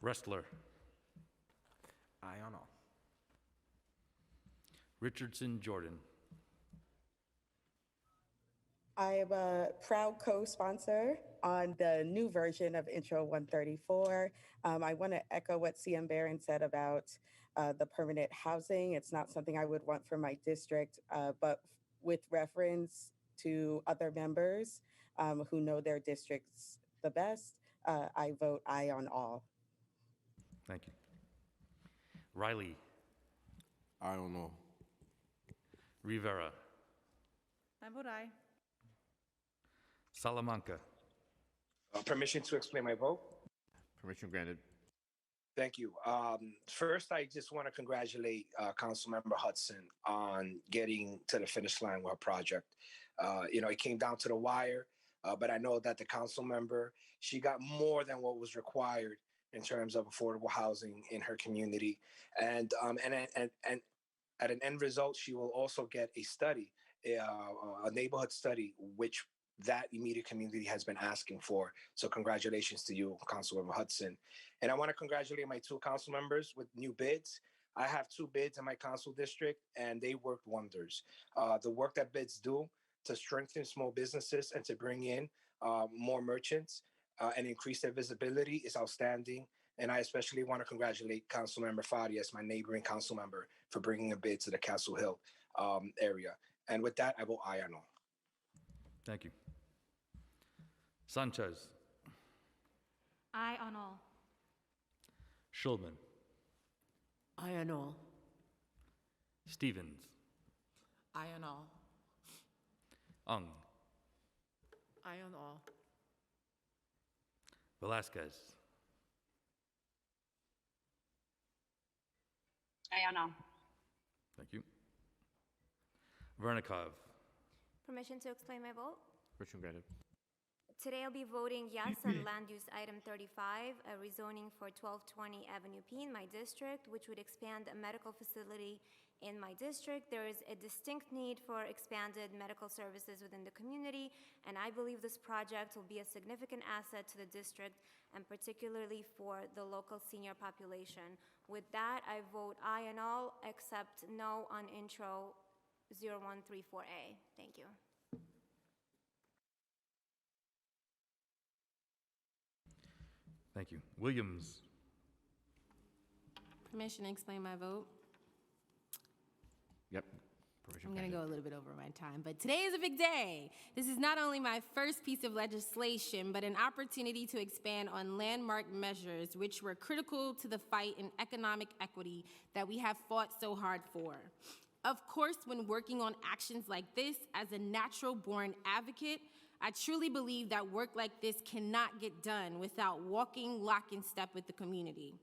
Wrestler. Aye on all. Richardson Jordan. I am a proud co-sponsor on the new version of Intro 134. I want to echo what CM Barron said about the permanent housing. It's not something I would want for my district, but with reference to other members who know their districts the best, I vote aye on all. Thank you. Riley. I don't know. Rivera. I vote aye. Salamanca. Permission to explain my vote? Permission granted. Thank you. First, I just want to congratulate Councilmember Hudson on getting to the finish line with her project. It came down to the wire, but I know that the council member, she got more than what was required in terms of affordable housing in her community. And at an end result, she will also get a study, a neighborhood study, which that immediate community has been asking for. So congratulations to you, Councilmember Hudson. And I want to congratulate my two council members with new bids. I have two bids in my council district, and they worked wonders. The work that bids do to strengthen small businesses and to bring in more merchants and increase their visibility is outstanding. And I especially want to congratulate Councilmember Farias, my neighboring council member, for bringing a bid to the Castle Hill area. And with that, I vote aye on all. Thank you. Sanchez. Aye on all. Schulman. Aye on all. Stevens. Aye on all. Ung. Aye on all. Velasquez. Aye on all. Thank you. Vernikov. Permission to explain my vote? Permission granted. Today I'll be voting yes on land use item 35, a rezoning for 1220 Avenue P in my district, which would expand a medical facility in my district. There is a distinct need for expanded medical services within the community, and I believe this project will be a significant asset to the district and particularly for the local senior population. With that, I vote aye on all except no on intro 0134A. Thank you. Thank you. Williams. Permission to explain my vote. Yep. Permission I'm going to granted. go a little bit over my time, but today is a big day. This is not only my first piece of legislation, but an opportunity to expand on landmark measures which were critical to the fight in economic equity that we have fought so hard for. Of course, when working on actions like this, as a natural-born advocate, I truly believe that work like this cannot get done without walking lock in step with the community.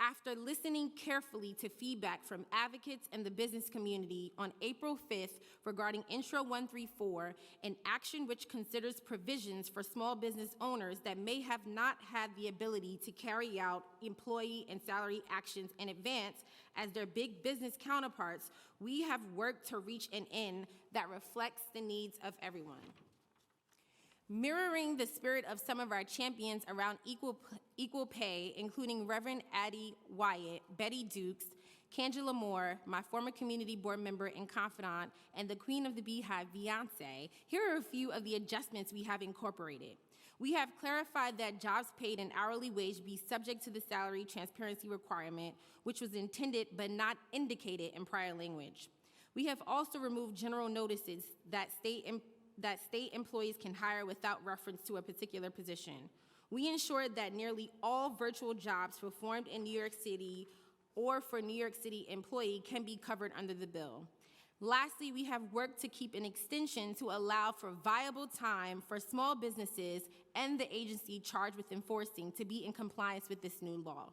After listening carefully to feedback from advocates and the business community on April 5th regarding Intro 134, an action which considers provisions for small business owners that may have not had the ability to carry out employee and salary actions in advance as their big business counterparts, we have worked to reach an end that reflects the needs of everyone. Mirroring the spirit of some of our champions around equal pay, including Reverend Addie Wyatt, Betty Dukes, Cangela Moore, my former community board member and confidant, and the queen of the Beehive, Beyonce, here are a few of the adjustments we have incorporated. We have clarified that jobs paid an hourly wage be subject to the salary transparency requirement, which was intended but not indicated in prior language. We have also removed general notices that state employees can hire without reference to a particular position. We ensured that nearly all virtual jobs performed in New York City or for New York City employee can be covered under the bill. Lastly, we have worked to keep an extension to allow for viable time for small businesses and the agency charged with enforcing to be in compliance with this new law.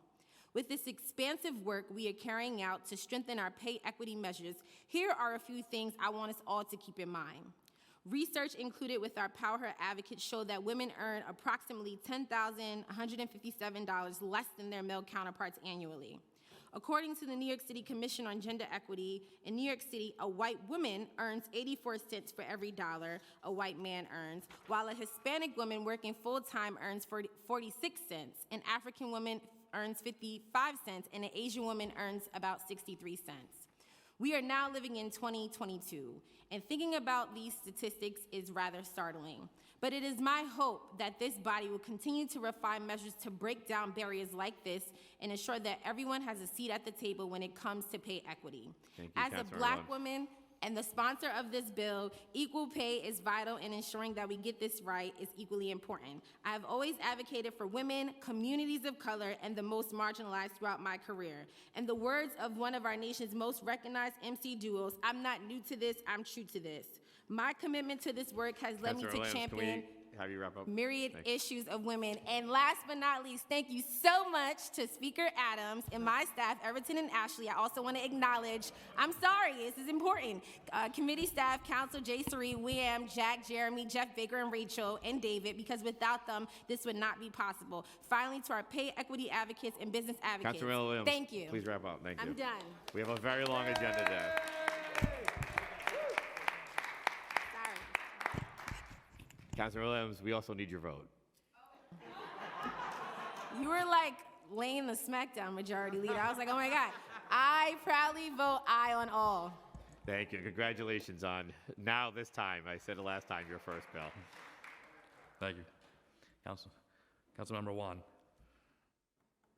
With this expansive work we are carrying out to strengthen our pay equity measures, here are a few things I want us all to keep in mind. Research included with our Power Her advocates show that women earn approximately $10,157 less than their male counterparts annually. According to the New York City Commission on Gender Equity, in New York City, a white woman earns 84 cents for every dollar a white man earns, while a Hispanic woman working full-time earns 46 cents, an African woman earns 55 cents, and an Asian woman earns about 63 cents. We are now living in 2022, and thinking about these statistics is rather startling. But it is my hope that this body will continue to refine measures to break down barriers like this and ensure that everyone has a seat at the table when it comes to pay equity. Thank you, As a Councilmember Black Lund. woman and the sponsor of this bill, equal pay is vital, and ensuring that we get this right is equally important. I have always advocated for women, communities of color, and the most marginalized throughout my career. In the words of one of our nation's most recognized MC duos, I'm not new to this, I'm true to this. My commitment to this work has led me Councilor to Williams, champion can we have you wrap up? myriad Thanks. issues of women. And last but not least, thank you so much to Speaker Adams and my staff, Everton and Ashley. I also want to acknowledge, I'm sorry, this is important, committee staff, Council Jay Sari, William, Jack, Jeremy, Jeff Baker, and Rachel, and David, because without them, this would not be possible. Finally, to our pay equity advocates and business advocates, Councilor Williams, thank you. please wrap up. Thank you. I'm done. We have a very long agenda today. Sorry. Councilor Williams, we also need your vote. You were like laying the smackdown, Majority Leader. I was like, oh my God. I proudly vote aye on all. Thank you. Congratulations on now this time. I said it last time, your first bill. Thank you. Councilmember Juan.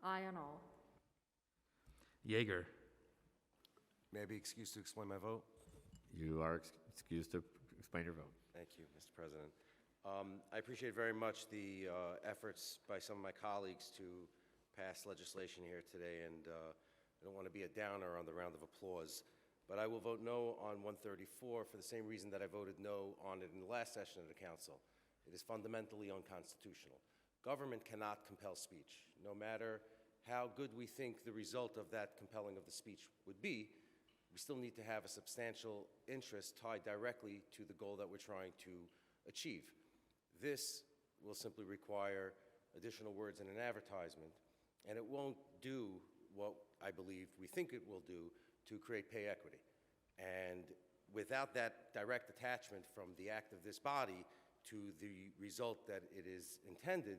Aye on all. Yeager. May I be excused to explain my vote? You are excused to explain your vote. Thank you, Mr. President. I appreciate very much the efforts by some of my colleagues to pass legislation here today, and I don't want to be a downer on the round of applause, but I will vote no on 134 for the same reason that I voted no on it in the last session of the Council. It is fundamentally unconstitutional. Government cannot compel speech, no matter how good we think the result of that compelling of the speech would be, we still need to have a substantial interest tied directly to the goal that we're trying to achieve. This will simply require additional words in an advertisement, and it won't do what I believe we think it will do to create pay equity. And without that direct attachment from the act of this body to the result that it is intended,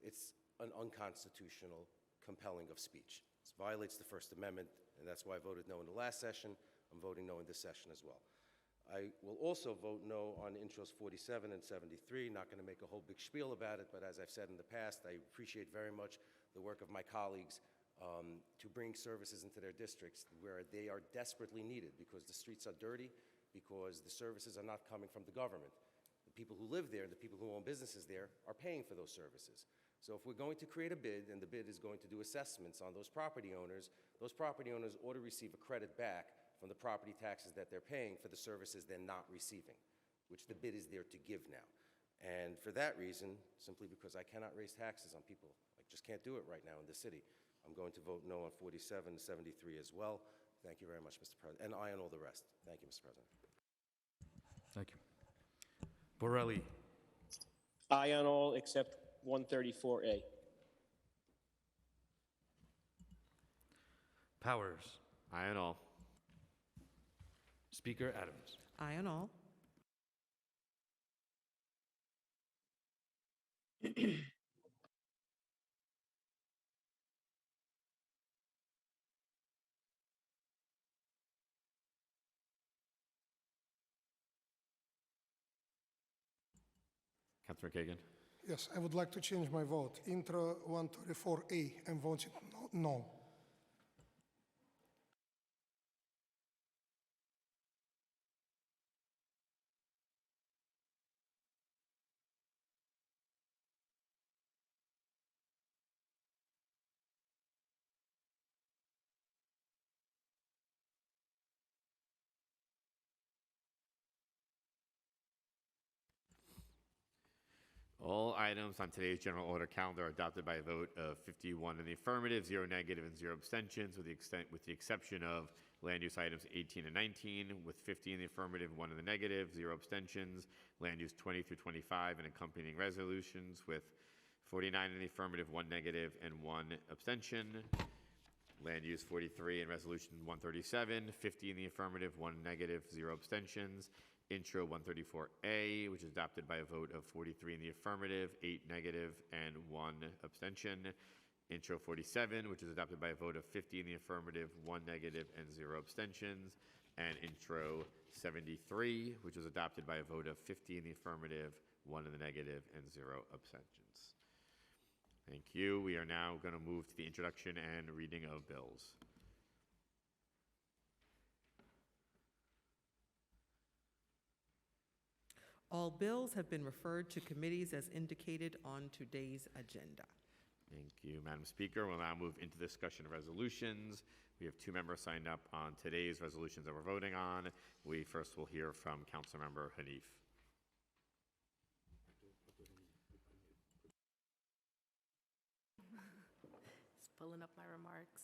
it's an unconstitutional compelling of speech. This violates the First Amendment, and that's why I voted no in the last session. I'm voting no in this session as well. I will also vote no on intros 47 and 73. Not going to make a whole big spiel about it, but as I've said in the past, I appreciate very much the work of my colleagues to bring services into their districts where they are desperately needed, because the streets are dirty, because the services are not coming from the government. The people who live there, the people who own businesses there, are paying for those services. So if we're going to create a bid, and the bid is going to do assessments on those property owners ought to receive a credit back from the property taxes that they're paying for the services they're not receiving, which the bid is there to give now. And for that reason, simply because I cannot raise taxes on people, I just can't do it right now in the city, I'm going to vote no on 47 and 73 as well. Thank you very much, Mr. President, and aye on all the rest. Thank you, Mr. President. Thank you. Borelli. Aye on all except 134A. Powers. Aye on all. Speaker Adams. Aye on all. Councilor Kagan. Yes, I would like to change my vote. Intro 134A, I'm voting no. All items on today's general order calendar are adopted by a vote of 51 in the affirmative, 0 negative, and 0 abstentions, with the exception of land use items 18 and 19, with 50 in the affirmative, 1 in the negative, 0 abstentions, land use 20 through 25, and accompanying resolutions, with 49 in the affirmative, 1 negative, and 1 abstention. Land use 43 and resolution 137, 50 in the affirmative, 1 negative, 0 abstentions. Intro 134A, which is adopted by a vote of 43 in the affirmative, 8 negative, and 1 abstention. Intro 47, which is adopted by a vote of 50 in the affirmative, 1 negative, and 0 abstentions. And Intro 73, which was adopted by a vote of 50 in the affirmative, 1 in the negative, and 0 abstentions. Thank you. We are now going to move to the introduction and reading of bills. All bills have been referred to committees as indicated on today's agenda. Thank you, Madam Speaker. We'll now move into discussion of resolutions. We have 2 members signed up on today's resolutions that we're voting on. We first will hear from Councilmember Hanif. Just pulling up my remarks.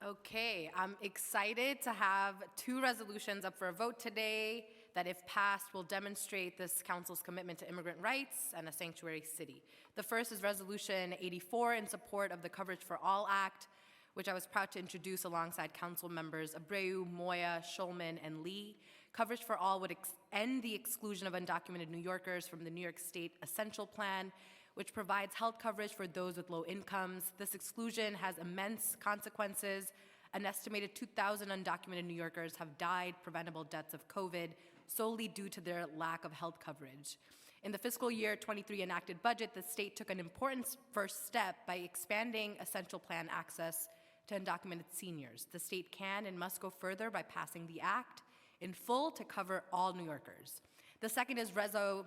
Okay, I'm excited to have 2 resolutions up for a vote today that, if passed, will demonstrate this council's commitment to immigrant rights and a sanctuary city. The first is Resolution 84 in support of the Coverage for All Act, which I was proud to introduce alongside council members Abreu, Moya, Schulman, and Lee. Coverage for All would end the exclusion of undocumented New Yorkers from the New York State Essential Plan, which provides health coverage for those with low incomes. This exclusion has immense consequences. An estimated 2,000 undocumented New Yorkers have died preventable deaths of COVID solely due to their lack of health coverage. In the fiscal year 23 enacted budget, the state took an important first step by expanding essential plan access to undocumented seniors. The state can and must go further by passing the act in full to cover all New Yorkers. The second is Reso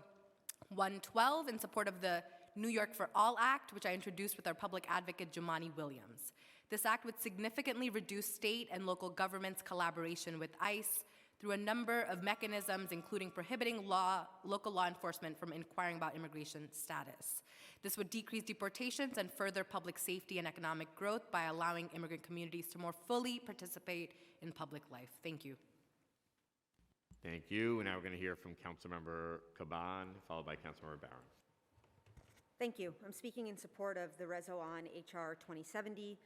112 in support of the New York for All Act, which I introduced with our public advocate, Jumani Williams. This act would significantly reduce state and local governments' collaboration with ICE through a number of mechanisms, including prohibiting local law enforcement from inquiring about immigration status. This would decrease deportations and further public safety and economic growth by allowing immigrant communities to more fully participate in public life. Thank you. Thank you. And now we're going to hear from Councilmember Caban, followed by Councilmember Barron. Thank you. I'm speaking in support of the Reso on HR 2070.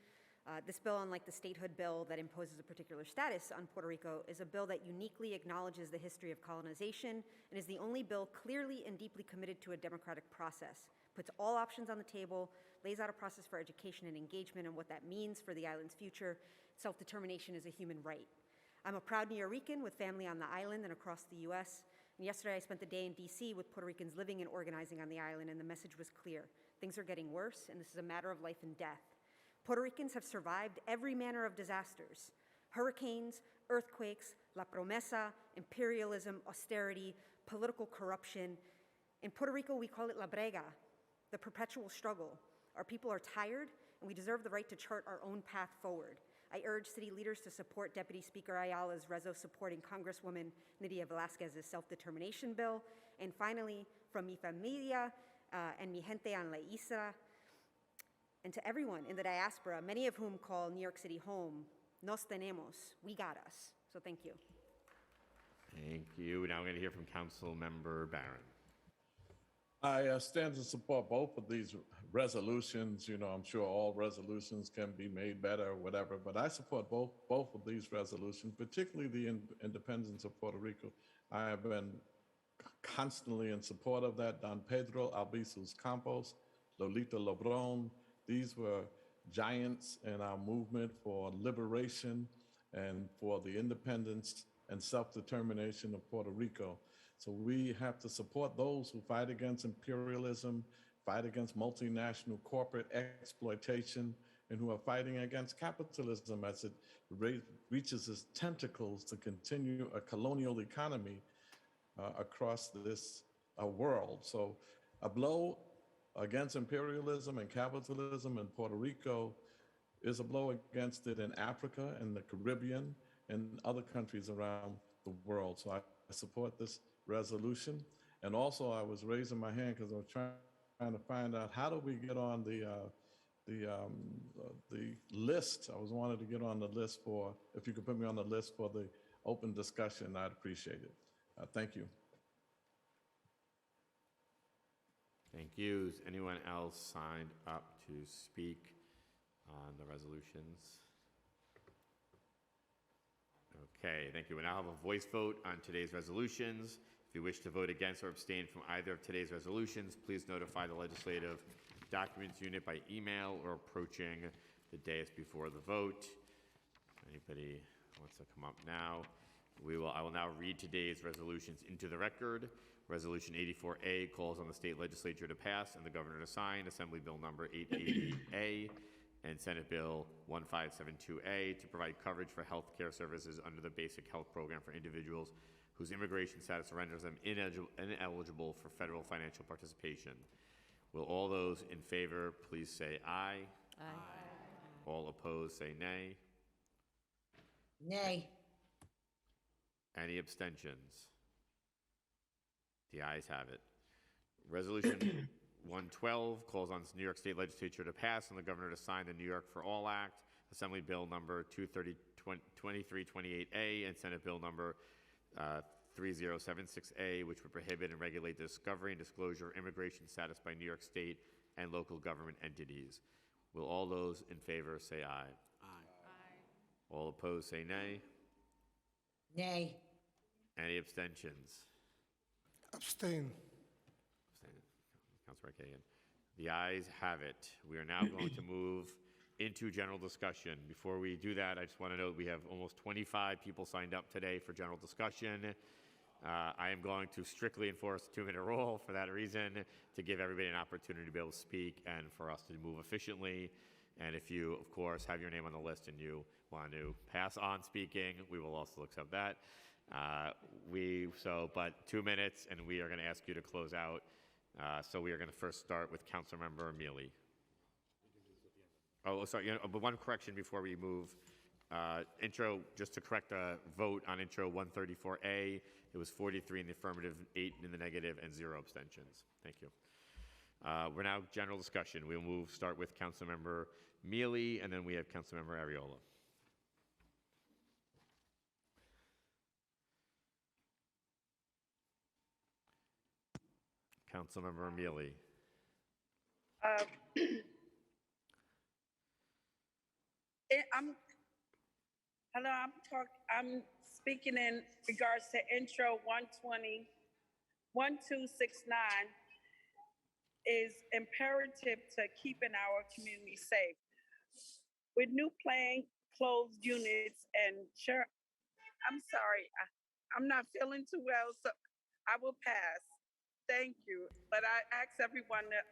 This bill, unlike the statehood bill that imposes a particular status on Puerto Rico, is a bill that uniquely acknowledges the history of colonization and is the only bill clearly and deeply committed to a democratic process, puts all options on the table, lays out a process for education and engagement and what that means for the island's future. Self-determination is a human right. I'm a proud New Yorican with family on the island and across the U.S. And yesterday I spent the day in D.C. with Puerto Ricans living and organizing on the island, and the message was clear. Things are getting worse, and this is a matter of life and death. Puerto Ricans have survived every manner of disasters: hurricanes, earthquakes, La Promesa, imperialism, austerity, political corruption. In Puerto Rico, we call it La Brega, the perpetual struggle. Our people are tired, and we deserve the right to chart our own path forward. I urge city leaders to support Deputy Speaker Ayala's Reso supporting Congresswoman Nydia Velázquez's self-determination bill. And finally, from Mi Familia and Mi Gente en la Isla, and to everyone in the diaspora, many of whom call New York City home, nos tenemos, we got us. So thank you. Thank you. Now we're going to hear from Councilmember Barron. I stand to support both of these resolutions. You know, I'm sure all resolutions can be made better or whatever, but I support both of these resolutions, particularly the independence of Puerto Rico. I have been constantly in support of that. Don Pedro Albizu's Campos, Lolita Lebron, these were giants in our movement for liberation and for the independence and self-determination of Puerto Rico. So we have to support those who fight against imperialism, fight against multinational corporate exploitation, and who are fighting against capitalism as it reaches its tentacles to continue a colonial economy across this world. So a blow against imperialism and capitalism in Puerto Rico is a blow against it in Africa and the Caribbean and other countries around the world. So I support this resolution. And also I was raising my hand because I was trying to find out how do we get on the list. I was wanted to get on the list for, if you could put me on the list for the open discussion, I'd appreciate it. Thank you. Thank you. Is anyone else signed up to speak on the resolutions? Okay, thank you. We now have a voice vote on today's resolutions. If you wish to vote against or abstain from either of today's resolutions, please notify the Legislative Documents Unit by email or approaching the dais before the vote. Anybody wants to come up now? I will now read today's resolutions into the record. Resolution 84A calls on the state legislature to pass and the governor to sign Assembly Bill number 880A and Senate Bill 1572A to provide coverage for health care services under the Basic Health Program for individuals whose immigration status renders them ineligible for federal financial participation. Will all those in favor please say aye? Aye. All opposed say nay. Nay. Any abstentions? The ayes have it. Resolution 112 calls on the New York State Legislature to pass and the governor to sign the New York for All Act, Assembly Bill number 2328A and Senate Bill number 3076A, which would prohibit and regulate the discovery and disclosure of immigration status by New York State and local government entities. Will all those in favor say aye? Aye. All opposed say nay. Nay. Any abstentions? Abstain. Councilor Kagan. The ayes have it. We are now going to move into general discussion. Before we do that, I just want to note we have almost 25 people signed up today for general discussion. I am going to strictly enforce the 2-minute rule for that reason, to give everybody an opportunity to be able to speak and for us to move efficiently. And if you, of course, have your name on the list and you want to pass on speaking, we will also accept that. But 2 minutes, and we are going to ask you to close out. So we are going to first start with Councilmember Mealy. Oh, sorry, but one correction before we move Intro, just to correct a vote on Intro 134A, it was 43 in the affirmative, 8 in the negative, and 0 abstentions. Thank you. We're now general discussion. We'll start with Councilmember Mealy, and then we have Councilmember Ariola. Councilmember Mealy. I'm speaking in regards to Intro 1269 is imperative to keeping our community safe. With new plain closed units and I'm sorry, I'm not feeling too well, so I will pass. Thank you. But I ask everyone to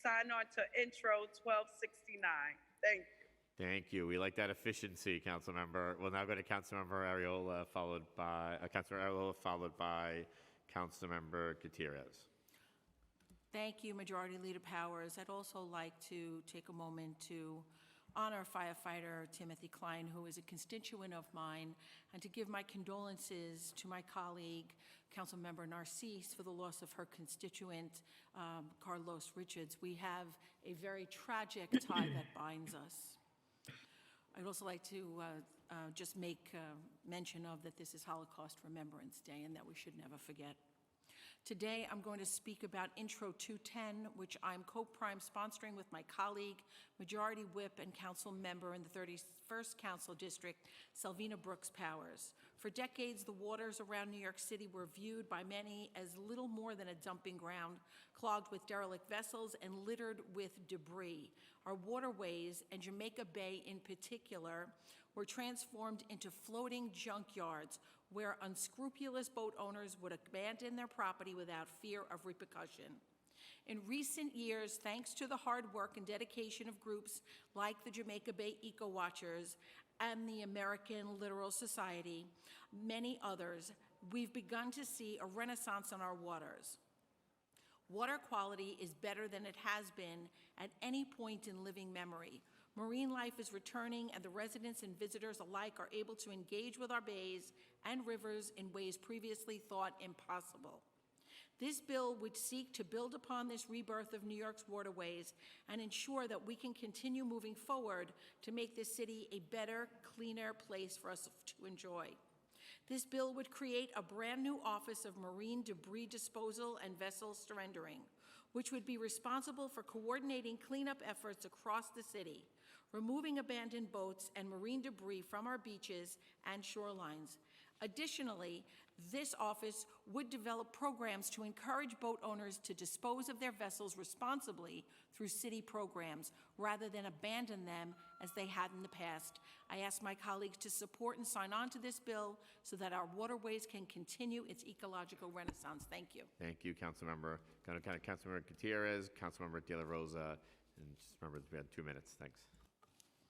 sign on to Intro 1269. Thank you. Thank you. We like that efficiency, Councilmember. We'll now go to Councilmember Ariola, followed by Councilmember Gutierrez. Thank you, Majority Leader Powers. I'd also like to take a moment to honor firefighter Timothy Klein, who is a constituent of mine, and to give my condolences to my colleague, Councilmember Narcisse, for the loss of her constituent, Carlos Richards. We have a very tragic tie that binds us. I'd also like to just make mention of that this is Holocaust Remembrance Day and that we should never forget. Today, I'm going to speak about Intro 210, which I'm co-prime sponsoring with my colleague, Majority Whip and Council Member in the 31st Council District, Selvina Brooks Powers. For decades, the waters around New York City were viewed by many as little more than a dumping ground, clogged with derelict vessels and littered with debris. Our waterways, and Jamaica Bay in particular, were transformed into floating junkyards where unscrupulous boat owners would abandon their property without fear of repercussion. In recent years, thanks to the hard work and dedication of groups like the Jamaica Bay Eco Watchers and the American Littoral Society, many others, we've begun to see a renaissance on our waters. Water quality is better than it has been at any point in living memory. Marine life is returning, and the residents and visitors alike are able to engage with our bays and rivers in ways previously thought impossible. This bill would seek to build upon this rebirth of New York's waterways and ensure that we can continue moving forward to make this city a better, cleaner place for us to enjoy. This bill would create a brand new Office of Marine Debris Disposal and Vessel Surrendering, which would be responsible for coordinating cleanup efforts across the city, removing abandoned boats and marine debris from our beaches and shorelines. Additionally, this office would develop programs to encourage boat owners to dispose of their vessels responsibly through city programs, rather than abandon them as they had in the past. I ask my colleagues to support and sign on to this bill so that our waterways can continue its ecological renaissance. Thank you. Thank you, Councilmember. Councilmember Gutierrez, Councilmember De La Rosa, and just remember we had 2 minutes. Thanks.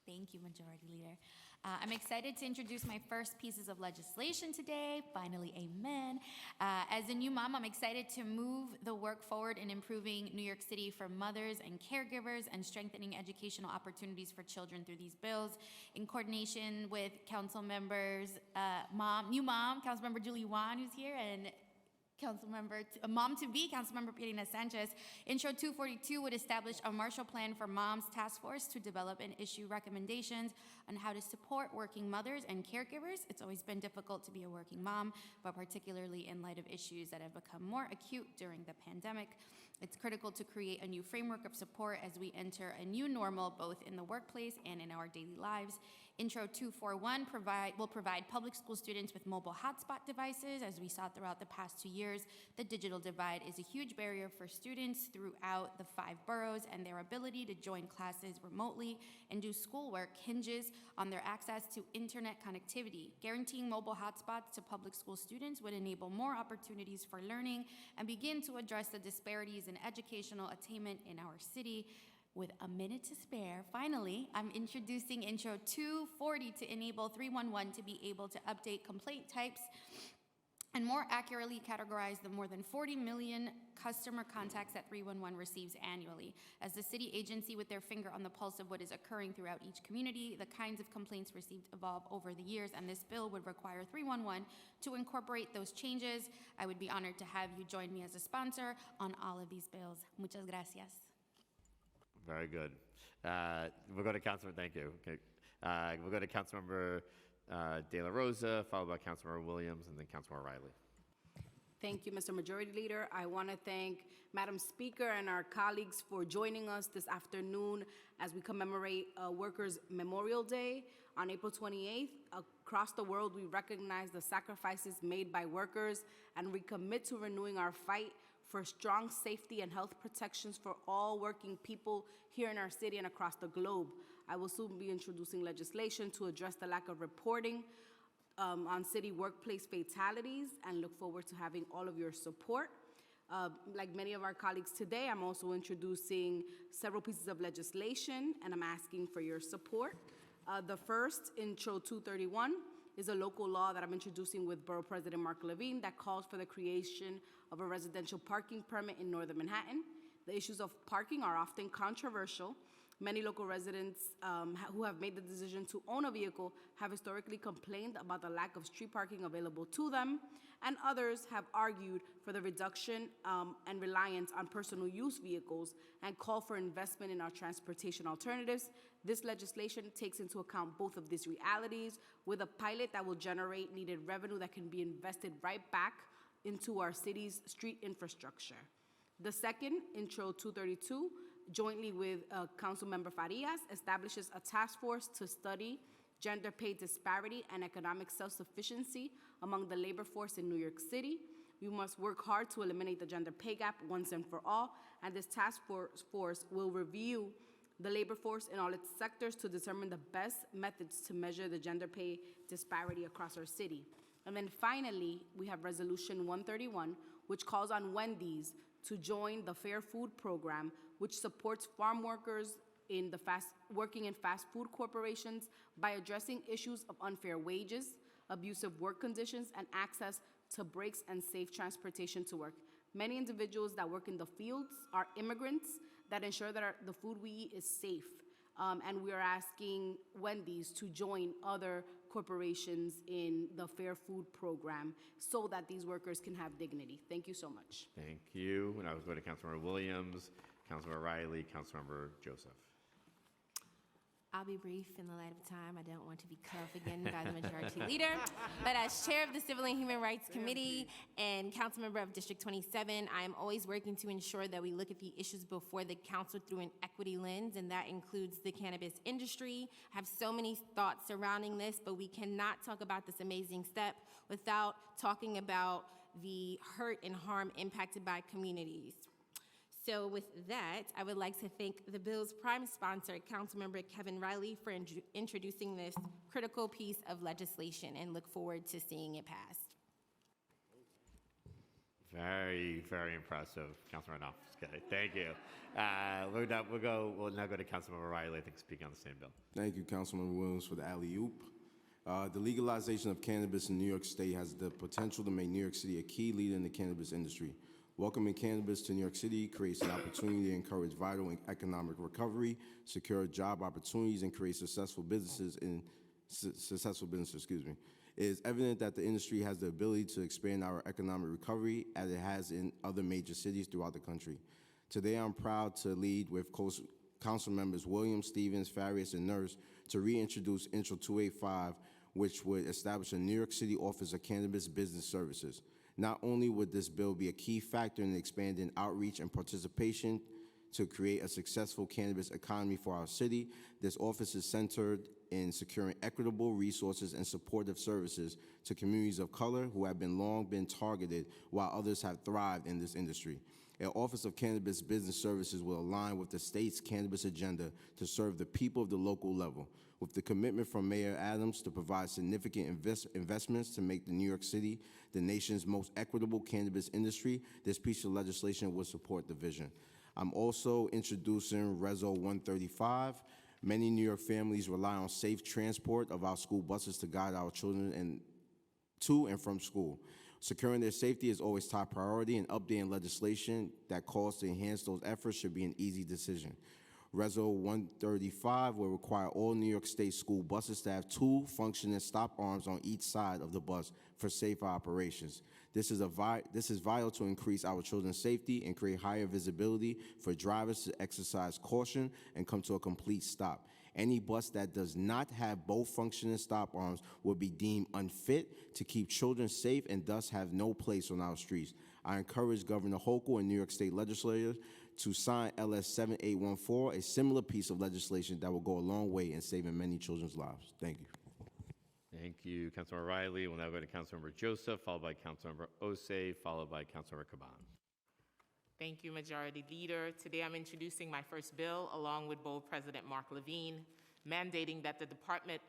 Thank you, Majority Leader. I'm excited to introduce my first pieces of legislation today. Finally, amen. As a new mom, I'm excited to move the work forward in improving New York City for mothers and caregivers and strengthening educational opportunities for children through these bills. In coordination with Council members, new mom, Councilmember Julie Wan, who's here, and mom-to-be, Councilmember Pirina Sanchez, Intro 242 would establish a Marshall Plan for Moms Task Force to develop and issue recommendations on how to support working mothers and caregivers. It's always been difficult to be a working mom, but particularly in light of issues that have become more acute during the pandemic. It's critical to create a new framework of support as we enter a new normal, both in the workplace and in our daily lives. Intro 241 will provide public school students with mobile hotspot devices. As we saw throughout the past 2 years, the digital divide is a huge barrier for students throughout the 5 boroughs, and their ability to join classes remotely and do schoolwork hinges on their access to internet connectivity. Guaranteeing mobile hotspots to public school students would enable more opportunities for learning and begin to address the disparities in educational attainment in our city. With a minute to spare, finally, I'm introducing Intro 240 to enable 311 to be able to update complaint types and more accurately categorize the more than 40 million customer contacts that 311 receives annually. As the city agency with their finger on the pulse of what is occurring throughout each community, the kinds of complaints received evolve over the years, and this bill would require 311 to incorporate those changes. I would be honored to have you join me as a sponsor on all of these bills. Muchas gracias. Very good. We'll go to Councilmember, thank you. Okay. We'll go to Councilmember De La Rosa, followed by Councilmember Williams, and then Councilmember Riley. Thank you, Mr. Majority Leader. I want to thank Madam Speaker and our colleagues for joining us this afternoon as we commemorate Workers' Memorial Day. On April 28th, across the world, we recognize the sacrifices made by workers and recommit to renewing our fight for strong safety and health protections for all working people here in our city and across the globe. I will soon be introducing legislation to address the lack of reporting on city workplace fatalities and look forward to having all of your support. Like many of our colleagues today, I'm also introducing several pieces of legislation and I'm asking for your support. The first, Intro 231, is a local law that I'm introducing with Borough President Mark Levine that calls for the creation of a residential parking permit in Northern Manhattan. The issues of parking are often controversial. Many local residents who have made the decision to own a vehicle have historically complained about the lack of street parking available to them, and others have argued for the reduction and reliance on personal use vehicles and call for investment in our transportation alternatives. This legislation takes into account both of these realities with a pilot that will generate needed revenue that can be invested right back into our city's street infrastructure. The second, Intro 232, jointly with Councilmember Farias, establishes a task force to study gender pay disparity and economic self-sufficiency among the labor force in New York City. We must work hard to eliminate the gender pay gap once and for all, and this task force will review the labor force in all its sectors to determine the best methods to measure the gender pay disparity across our city. And then finally, we have Resolution 131, which calls on Wendy's to join the Fair Food Program, which supports farm workers working in fast food corporations by addressing issues of unfair wages, abusive work conditions, and access to breaks and safe transportation to work. Many individuals that work in the fields are immigrants that ensure that the food we eat is safe. And we are asking Wendy's to join other corporations in the Fair Food Program so that these workers can have dignity. Thank you so much. Thank you. And I will go to Councilmember Williams, Councilmember Riley, Councilmember Joseph. I'll be brief in the light of time. I don't want to be cut off again by the majority leader. But as chair of the Civil and Human Rights Committee and council member of District 27, I am always working to ensure that we look at the issues before the council through an equity lens, and that includes the cannabis industry. I have so many thoughts surrounding this, but we cannot talk about this amazing step without talking about the hurt and harm impacted by communities. So with that, I would like to thank the bill's prime sponsor, Councilmember Kevin Riley, for introducing this critical piece of legislation and look forward to seeing it passed. Very, very impressive, Councilmember Knopf. Okay, thank you. We'll now go to Councilmember Riley, I think, speaking on the same bill. Thank you, Councilmember Williams, for the alley-oop. The legalization of cannabis in New York State has the potential to make New York City a key leader in the cannabis industry. Welcoming cannabis to New York City creates an opportunity to encourage vital economic recovery, secure job opportunities, and create successful businesses. It is evident that the industry has the ability to expand our economic recovery as it has in other major cities throughout the country. Today, I'm proud to lead with Council members Williams, Stevens, Farias, and Nurse to reintroduce Intro 285, which would establish a New York City Office of Cannabis Business Services. Not only would this bill be a key factor in expanding outreach and participation to create a successful cannabis economy for our city, this office is centered in securing equitable resources and supportive services to communities of color who have long been targeted while others have thrived in this industry. An Office of Cannabis Business Services will align with the state's cannabis agenda to serve the people of the local level. With the commitment from Mayor Adams to provide significant investments to make the New York City the nation's most equitable cannabis industry, this piece of legislation will support the vision. I'm also introducing Reso 135. Many New York families rely on safe transport of our school buses to guide our children to and from school. Securing their safety is always top priority, and updating legislation that calls to enhance those efforts should be an easy decision. Reso 135 will require all New York State school buses to have 2 functioning stop arms on each side of the bus for safer operations. This is vital to increase our children's safety and create higher visibility for drivers to exercise caution and come to a complete stop. Any bus that does not have both functioning stop arms will be deemed unfit to keep children safe and thus have no place on our streets. I encourage Governor Hochul and New York State legislators to sign LS 7814, a similar piece of legislation that will go a long way in saving many children's lives. Thank you. Thank you, Councilmember Riley. We'll now go to Councilmember Joseph, followed by Councilmember Osei, followed by Councilmember Caban. Thank you, Majority Leader. Today I'm introducing my first bill, along with Board President Mark Levine, mandating that the Department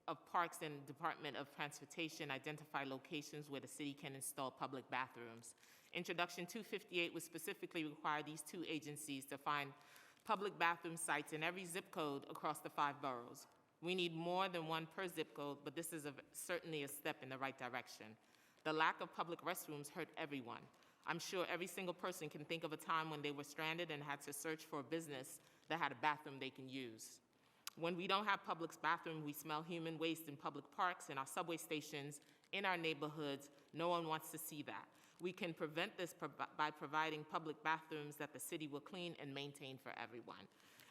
of Parks and Department of Transportation identify locations where the city can install public bathrooms. Introduction 258 would specifically require these 2 agencies to find public bathroom sites in every zip code across the 5 boroughs. We need more than 1 per zip code, but this is certainly a step in the right direction. The lack of public restrooms hurt everyone. I'm sure every single person can think of a time when they were stranded and had to search for a business that had a bathroom they can use. When we don't have public bathrooms, we smell human waste in public parks, in our subway stations, in our neighborhoods. No one wants to see that. We can prevent this by providing public bathrooms that the city will clean and maintain for everyone.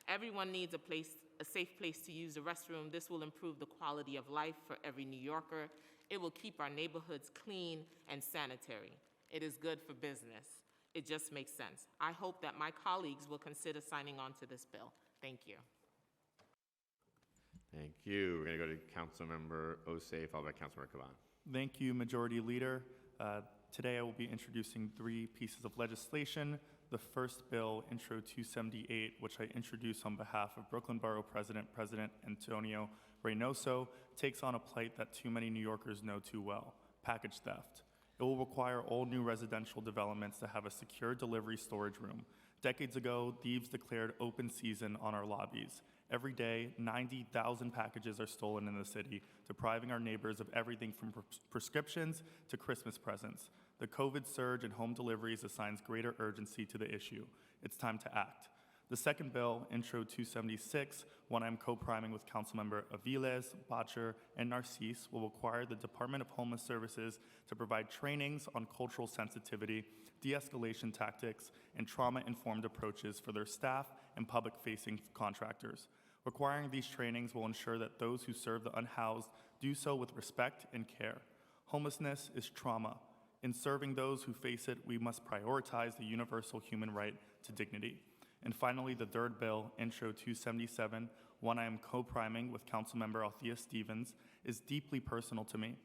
Everyone needs a safe place to use the restroom. This will improve the quality of life for every New Yorker. It will keep our neighborhoods clean and sanitary. It is good for business. It just makes sense. I hope that my colleagues will consider signing on to this bill. Thank you. Thank you. We're going to go to Councilmember Osei, followed by Councilmember Caban. Thank you, Majority Leader. Today I will be introducing 3 pieces of legislation. The first bill, Intro 278, which I introduce on behalf of Brooklyn Borough President Antonio Reynoso, takes on a plight that too many New Yorkers know too well: package theft. It will require all new residential developments to have a secure delivery storage room. Decades ago, thieves declared open season on our lobbies. Every day, 90,000 packages are stolen in the city, depriving our neighbors of everything from prescriptions to Christmas presents. The COVID surge in home deliveries assigns greater urgency to the issue. It's time to act. The second bill, Intro 276, one I'm co-priming with Councilmember Aviles, Bottcher, and Narcisse, will require the Department of Homeless Services to provide trainings on cultural sensitivity, de-escalation tactics, and trauma-informed approaches for their staff and public-facing contractors. Requiring these trainings will ensure that those who serve the unhoused do so with respect and care. Homelessness is trauma. In serving those who face it, we must prioritize the universal human right to dignity. And finally, the third bill, Intro 277, one I am co-priming with Councilmember Althea Stevens, is deeply personal to me.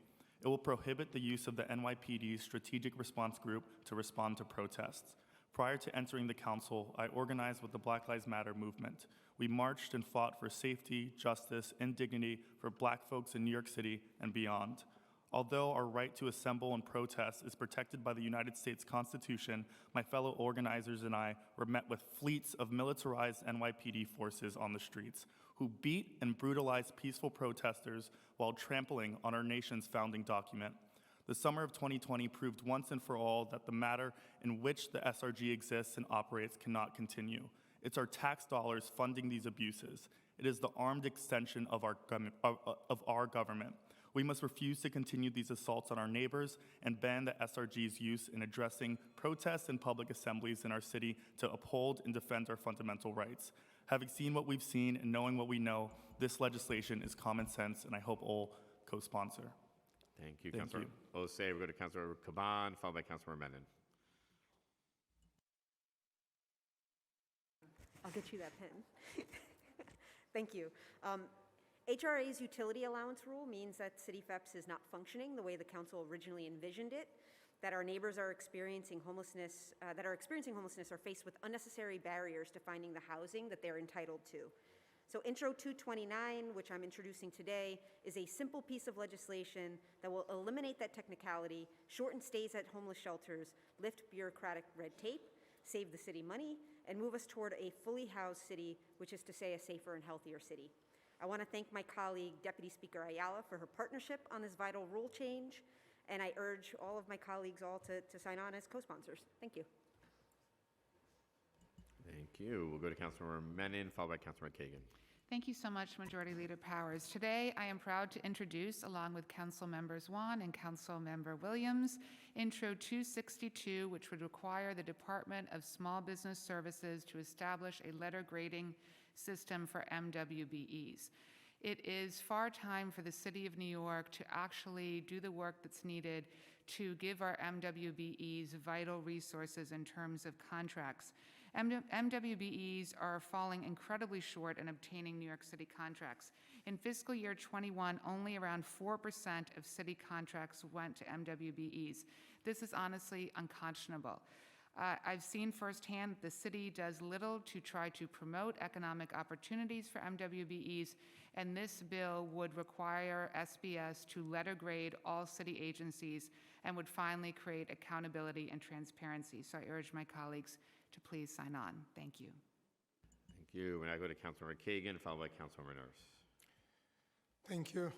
It will prohibit the use of the NYPD's Strategic Response Group to respond to protests. Prior to entering the council, I organized with the Black Lives Matter movement. We marched and fought for safety, justice, and dignity for Black folks in New York City and beyond. Although our right to assemble and protest is protected by the United States Constitution, my fellow organizers and I were met with fleets of militarized NYPD forces on the streets, who beat and brutalized peaceful protesters while trampling on our nation's founding document. The summer of 2020 proved once and for all that the manner in which the SRG exists and operates cannot continue. It's our tax dollars funding these abuses. It is the armed extension of our government. We must refuse to continue these assaults on our neighbors and ban the SRG's use in addressing protests and public assemblies in our city to uphold and defend our fundamental rights. Having seen what we've seen and knowing what we know, this legislation is common sense, and I hope all co-sponsor. Thank you, Councilor Osei. We'll go to Councilor Caban, followed by Councilor Menon. I'll get you that pen. Thank you. HRA's utility allowance rule means that City FEPS is not functioning the way the council originally envisioned it, that our neighbors are experiencing homelessness, are faced with unnecessary barriers to finding the housing that they're entitled to. So Intro 229, which I'm introducing today, is a simple piece of legislation that will eliminate that technicality, shorten stays at homeless shelters, lift bureaucratic red tape, save the city money, and move us toward a fully housed city, which is to say a safer and healthier city. I want to thank my colleague, Deputy Speaker Ayala, for her partnership on this vital rule change, and I urge all of my colleagues all to sign on as co-sponsors. Thank you. Thank you. We'll go to Councilmember Menon, followed by Councilmember Kagan. Thank you so much, Majority Leader Powers. Today, I am proud to introduce, along with Council Members Wan and Council Member Williams, Intro 262, which would require the Department of Small Business Services to establish a letter grading system for MWBEs. It is far time for the City of New York to actually do the work that's needed to give our MWBEs vital resources in terms of contracts. MWBEs are falling incredibly short in obtaining New York City contracts. In fiscal year 21, only around 4% of city contracts went to MWBEs. This is honestly unconscionable. I've seen firsthand that the city does little to try to promote economic opportunities for MWBEs, and this bill would require SBS to letter grade all city agencies and would finally create accountability and transparency. So I urge my colleagues to please sign on. Thank you. Thank you. And I go to Councilmember Kagan, followed by Councilmember Nurse. Thank you.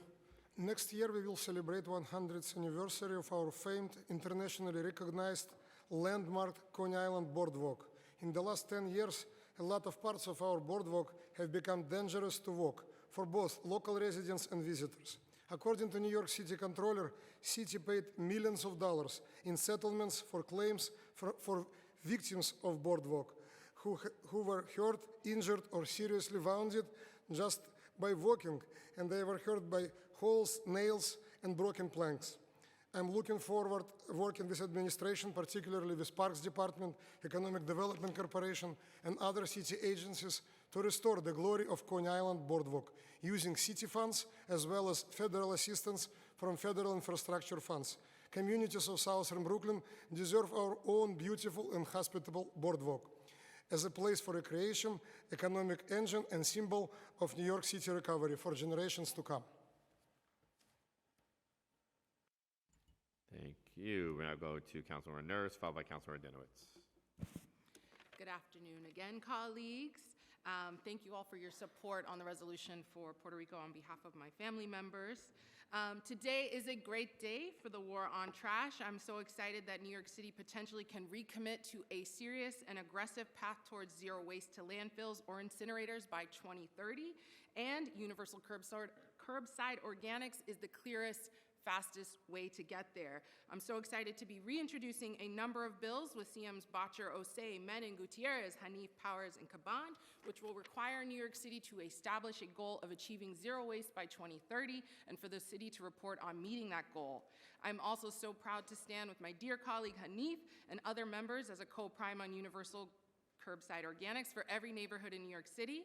Next year, we will celebrate 100th anniversary of our famed, internationally recognized landmark Coney Island Boardwalk. In the last 10 years, a lot of parts of our boardwalk have become dangerous to walk for both local residents and visitors. According to New York City Comptroller, city paid millions of dollars in settlements for claims for victims of boardwalk who were hurt, injured, or seriously wounded just by walking, and they were hurt by holes, nails, and broken planks. I'm looking forward to working with administration, particularly with Parks Department, Economic Development Corporation, and other city agencies to restore the glory of Coney Island Boardwalk using city funds as well as federal assistance from federal infrastructure funds. Communities of Southern Brooklyn deserve our own beautiful and hospitable boardwalk as a place for recreation, economic engine, and symbol of New York City recovery for generations to come. Thank you. And I'll go to Councilmember Nurse, followed by Councilmember Dinowitz. Good afternoon again, colleagues. Thank you all for your support on the resolution for Puerto Rico on behalf of my family members. Today is a great day for the war on trash. I'm so excited that New York City potentially can recommit to a serious and aggressive path towards zero waste to landfills or incinerators by 2030, and universal curbside organics is the clearest, fastest way to get there. I'm so excited to be reintroducing a number of bills with CMs Bottcher, Osei, Menon, Gutierrez, Hanif, Powers, and Caban, which will require New York City to establish a goal of achieving zero waste by 2030 and for the city to report on meeting that goal. I'm also so proud to stand with my dear colleague Hanif and other members as a co-prime on universal curbside organics for every neighborhood in New York City.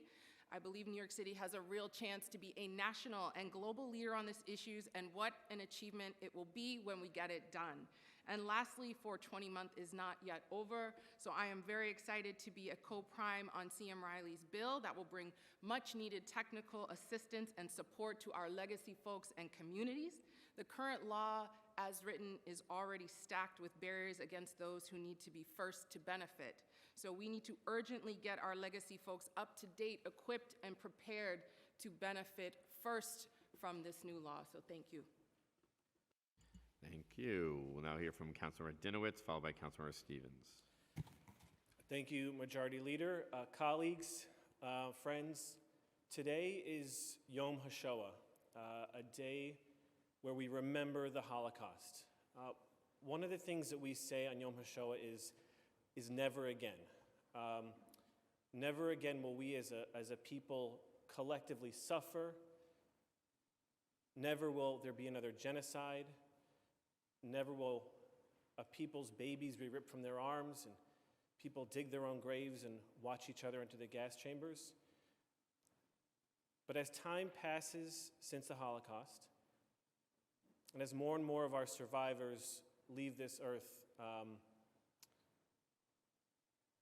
I believe New York City has a real chance to be a national and global leader on these issues, and what an achievement it will be when we get it done. And lastly, 420 month is not yet over, so I am very excited to be a co-prime on CM Riley's bill that will bring much needed technical assistance and support to our legacy folks and communities. The current law, as written, is already stacked with barriers against those who need to be first to benefit. So we need to urgently get our legacy folks up to date, equipped, and prepared to benefit first from this new law. So thank you. Thank you. We'll now hear from Councilmember Dinowitz, followed by Councilmember Stevens. Thank you, Majority Leader. Colleagues, friends, today is Yom HaShoah, a day where we remember the Holocaust. One of the things that we say on Yom HaShoah is never again. Never again will we as a people collectively suffer. Never will there be another genocide. Never will a people's babies be ripped from their arms and people dig their own graves and watch each other into the gas chambers. But as time passes since the Holocaust, and as more and more of our survivors leave this earth,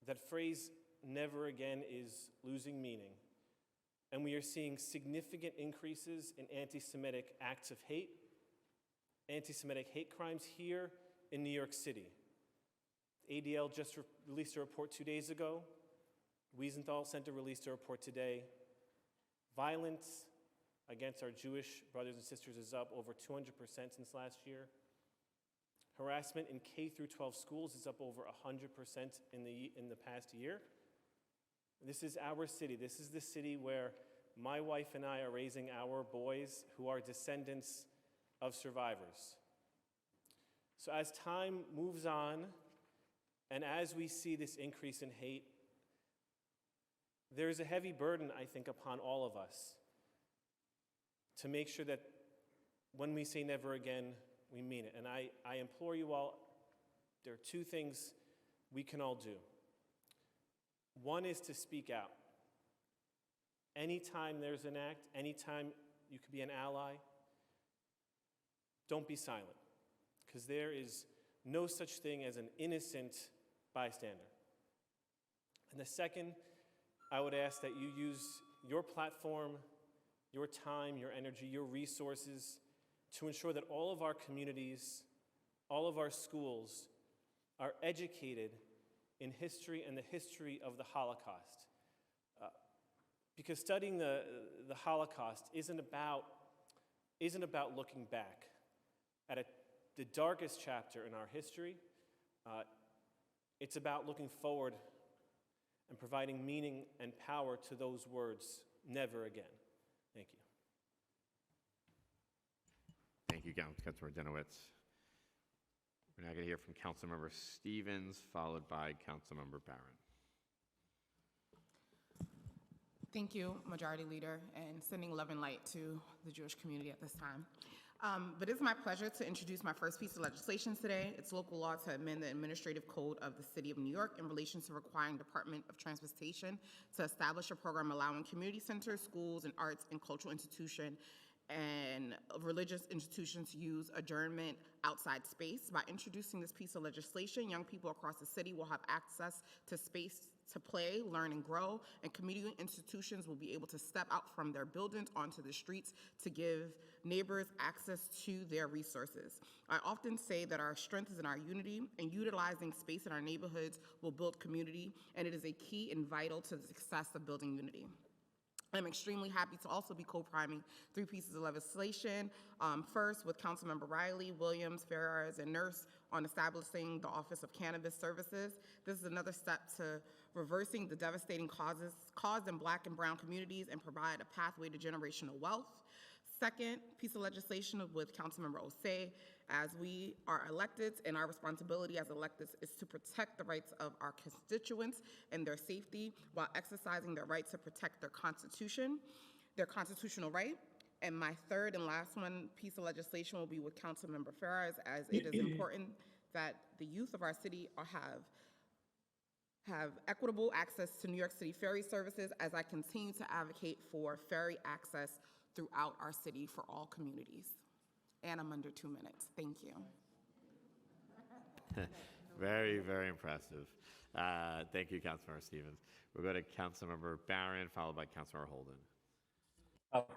that phrase, never again, is losing meaning. And we are seeing significant increases in anti-Semitic acts of hate, anti-Semitic hate crimes here in New York City. ADL just released a report 2 days ago. Wiesenthal Center released a report today. Violence against our Jewish brothers and sisters is up over 200% since last year. Harassment in K through 12 schools is up over 100% in the past year. This is our city. This is the city where my wife and I are raising our boys who are descendants of survivors. So as time moves on, and as we see this increase in hate, there's a heavy burden, I think, upon all of us to make sure that when we say never again, we mean it. And I implore you all, there are two things we can all do. One is to speak out. Anytime there's an act, anytime you could be an ally, don't be silent, because there is no such thing as an innocent bystander. And the second, I would ask that you use your platform, your time, your energy, your resources to ensure that all of our communities, all of our schools are educated in history and the history of the Holocaust. Because studying the Holocaust isn't about looking back at the darkest chapter in our history. It's about looking forward and providing meaning and power to those words, never again. Thank you. Thank you, Councilmember Denowitz. We're now going to hear from Councilmember Stevens, followed by Councilmember Barron. Thank you, Majority Leader, and sending love and light to the Jewish community at this time. But it's my pleasure to introduce my first piece of legislation today. It's local law to amend the administrative code of the City of New York in relation to requiring Department of Transportation to establish a program allowing community centers, schools, and arts and cultural institutions and religious institutions to use adjournment outside space. By introducing this piece of legislation, young people across the city will have access to space to play, learn, and grow, and community institutions will be able to step out from their buildings onto the streets to give neighbors access to their resources. I often say that our strength is in our unity, and utilizing space in our neighborhoods will build community, and it is a key and vital to the success of building unity. I'm extremely happy to also be co-priming 3 pieces of legislation. First, with Councilmember Riley, Williams, Ferrars, and Nurse on establishing the Office of Cannabis Services. This is another step to reversing the devastating causes caused in Black and Brown communities and provide a pathway to generational wealth. Second piece of legislation with Councilmember Osei, as we are elected, and our responsibility as electeds is to protect the rights of our constituents and their safety while exercising their right to protect their constitution, their constitutional right. And my third and last piece of legislation will be with Councilmember Ferrars, as it is important that the youth of our city have equitable access to New York City ferry services, as I continue to advocate for ferry access throughout our city for all communities. And I'm under 2 minutes. Thank you. Very, very impressive. Thank you, Councilmember Stevens. We'll go to Councilmember Barron, followed by Councilmember Holden.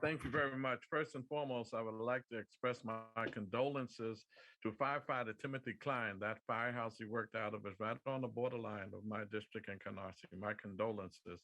Thank you very much. First and foremost, I would like to express my condolences to firefighter Timothy Klein. That firehouse he worked out of is right on the borderline of my district in Canarsie. My condolences.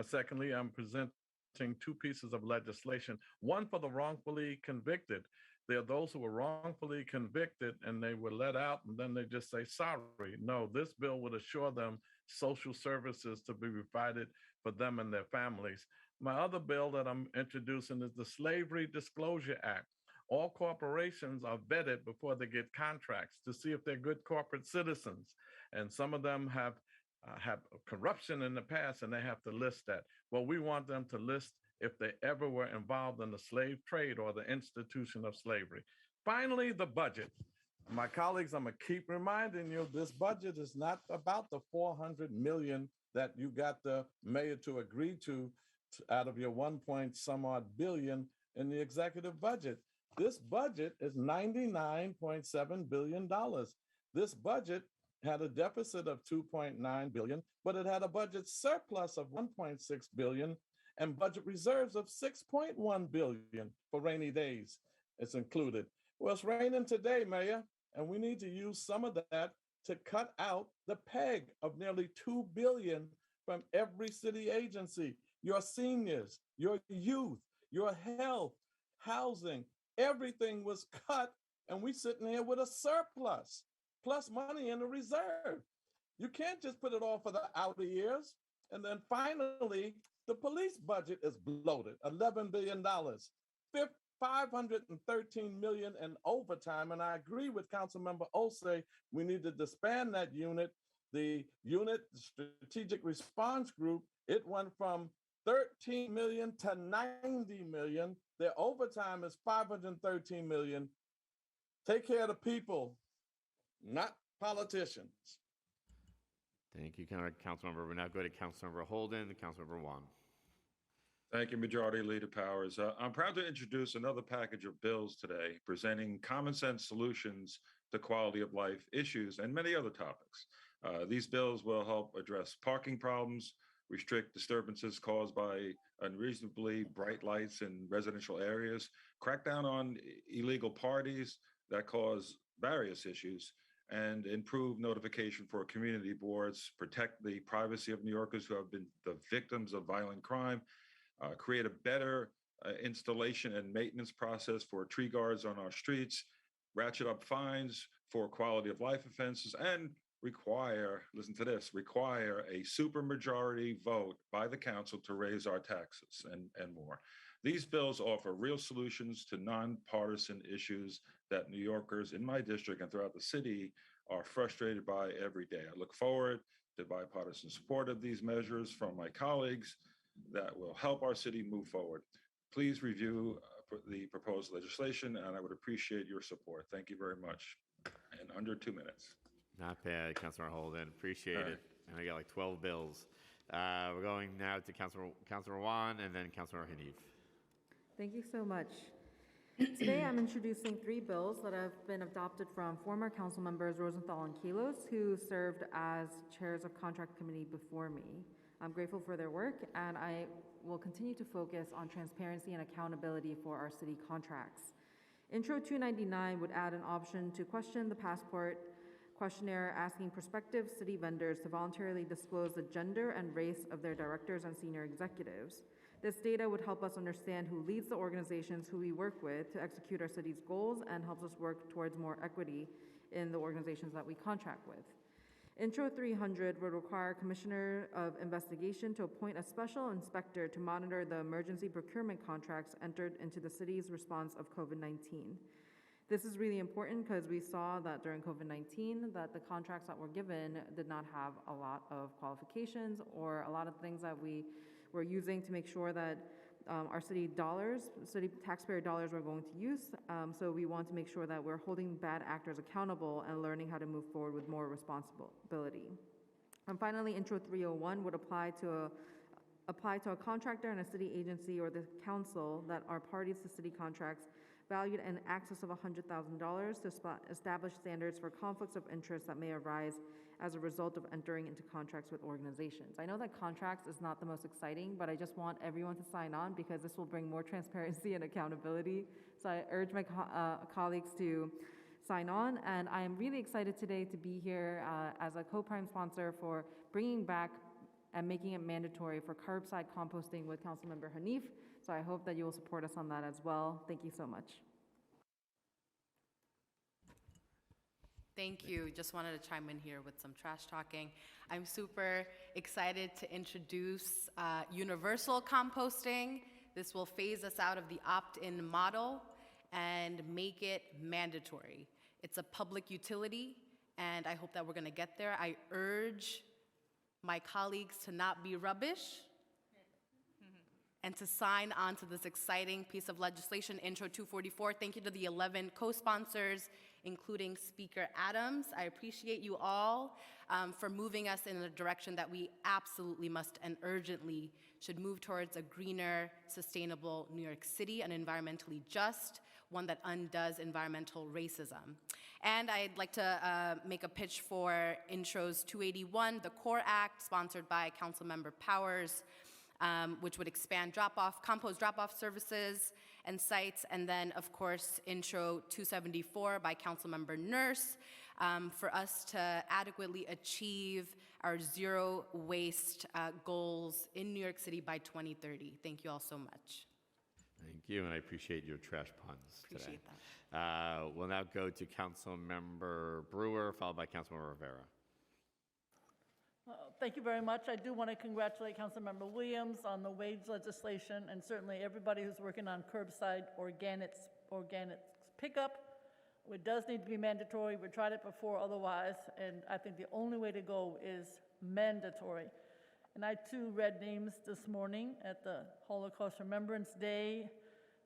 Secondly, I'm presenting 2 pieces of legislation, one for the wrongfully convicted. There are those who were wrongfully convicted and they were let out and then they just say, sorry. No, this bill would assure them social services to be provided for them and their families. My other bill that I'm introducing is the Slavery Disclosure Act. All corporations are vetted before they get contracts to see if they're good corporate citizens. And some of them have corruption in the past and they have to list that. Well, we want them to list if they ever were involved in the slave trade or the institution of slavery. Finally, the budget. My colleagues, I'm gonna keep reminding you, this budget is not about the $400 million that you got the mayor to agree to out of your 1-point-some-odd billion in the executive budget. This budget is $99.7 billion. This budget had a deficit of $2.9 billion, but it had a budget surplus of $1.6 billion and budget reserves of $6.1 billion for rainy days. It's included. Well, it's raining today, Mayor, and we need to use some of that to cut out the peg of nearly $2 billion from every city agency. Your seniors, your youth, your health, housing, everything was cut, and we sitting here with a surplus. plus money in the reserve. You can't just put it all for the outer years. And then finally, the police budget is bloated, $11 billion, $513 million in overtime. And I agree with Councilmember Osei, we need to disband that unit. The unit strategic response group, it went from 13 million to 90 million. Their overtime is 513 million. Take care of the people, not politicians. Thank you, Councilmember. We'll now go to Councilmember Holden and Councilmember Wan. Thank you, Majority Leader Powers. I'm proud to introduce another package of bills today presenting common sense solutions to quality of life issues and many other topics. These bills will help address parking problems, restrict disturbances caused by unreasonably bright lights in residential areas, crack down on illegal parties that cause various issues, and improve notification for community boards, protect the privacy of New Yorkers who have been the victims of violent crime, create a better installation and maintenance process for tree guards on our streets, ratchet up fines for quality of life offenses, and require, listen to this, require a supermajority vote by the council to raise our taxes and more. These bills offer real solutions to nonpartisan issues that New Yorkers in my district and throughout the city are frustrated by every day. I look forward to bipartisan support of these measures from my colleagues that will help our city move forward. Please review the proposed legislation, and I would appreciate your support. Thank you very much. And under 2 minutes. Not bad, Councilmember Holden. Appreciate it. And I got like 12 bills. We're going now to Councilmember Wan and then Councilmember Hanif. Thank you so much. Today I'm introducing 3 bills that have been adopted from former council members Rosenthal and Kilos, who served as chairs of contract committee before me. I'm grateful for their work, and I will continue to focus on transparency and accountability for our city contracts. Intro 299 would add an option to question the passport questionnaire, asking prospective city vendors to voluntarily disclose the gender and race of their directors and senior executives. This data would help us understand who leads the organizations who we work with to execute our city's goals and helps us work towards more equity in the organizations that we contract with. Intro 300 would require a commissioner of investigation to appoint a special inspector to monitor the emergency procurement contracts entered into the city's response of COVID-19. This is really important because we saw that during COVID-19 that the contracts that were given did not have a lot of qualifications or a lot of things that we were using to make sure that our city taxpayer dollars were going to use. So we want to make sure that we're holding bad actors accountable and learning how to move forward with more responsibility. And finally, Intro 301 would apply to a contractor and a city agency or the council that are parties to city contracts valued in excess of $100,000 to establish standards for conflicts of interest that may arise as a result of entering into contracts with organizations. I know that contracts is not the most exciting, but I just want everyone to sign on because this will bring more transparency and accountability. So I urge my colleagues to sign on, and I am really excited today to be here as a co-prime sponsor for bringing back and making it mandatory for curbside composting with Councilmember Hanif. So I hope that you will support us on that as well. Thank you so much. Thank you. Just wanted to chime in here with some trash talking. I'm super excited to introduce universal composting. This will phase us out of the opt-in model and make it mandatory. It's a public utility, and I hope that we're going to get there. I urge my colleagues to not be rubbish and to sign on to this exciting piece of legislation, Intro 244. Thank you to the 11 co-sponsors, including Speaker Adams. I appreciate you all for moving us in a direction that we absolutely must and urgently should move towards a greener, sustainable New York City, an environmentally just, one that undoes environmental racism. And I'd like to make a pitch for Intros 281, the CORE Act, sponsored by Councilmember Powers, which would expand compost drop-off services and sites, and then, of course, Intro 274 by Councilmember Nurse, for us to adequately achieve our zero waste goals in New York City by 2030. Thank you all so much. Thank you, and I appreciate your trash puns today. Appreciate that. We'll now go to Councilmember Brewer, followed by Councilmember Rivera. Thank you very much. I do want to congratulate Councilmember Williams on the wage legislation, and certainly everybody who's working on curbside organics pickup. It does need to be mandatory. We tried it before otherwise, and I think the only way to go is mandatory. And I too read names this morning at the Holocaust Remembrance Day.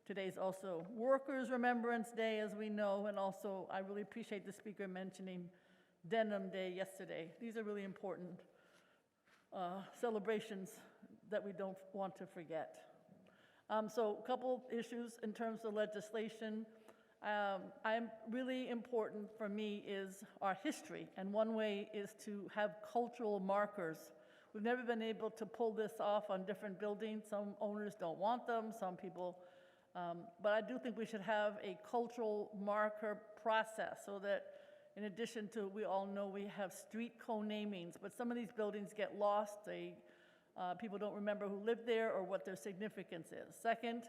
Today's also Workers' Remembrance Day, as we know, and also I really appreciate the speaker mentioning Denim Day yesterday. These are really important celebrations that we don't want to forget. So a couple issues in terms of legislation. I'm really important for me is our history, and one way is to have cultural markers. We've never been able to pull this off on different buildings. Some owners don't want them, some people, but I do think we should have a cultural marker process so that in addition to, we all know we have street co-namings, but some of these buildings get lost. People don't remember who lived there or what their significance is. Second,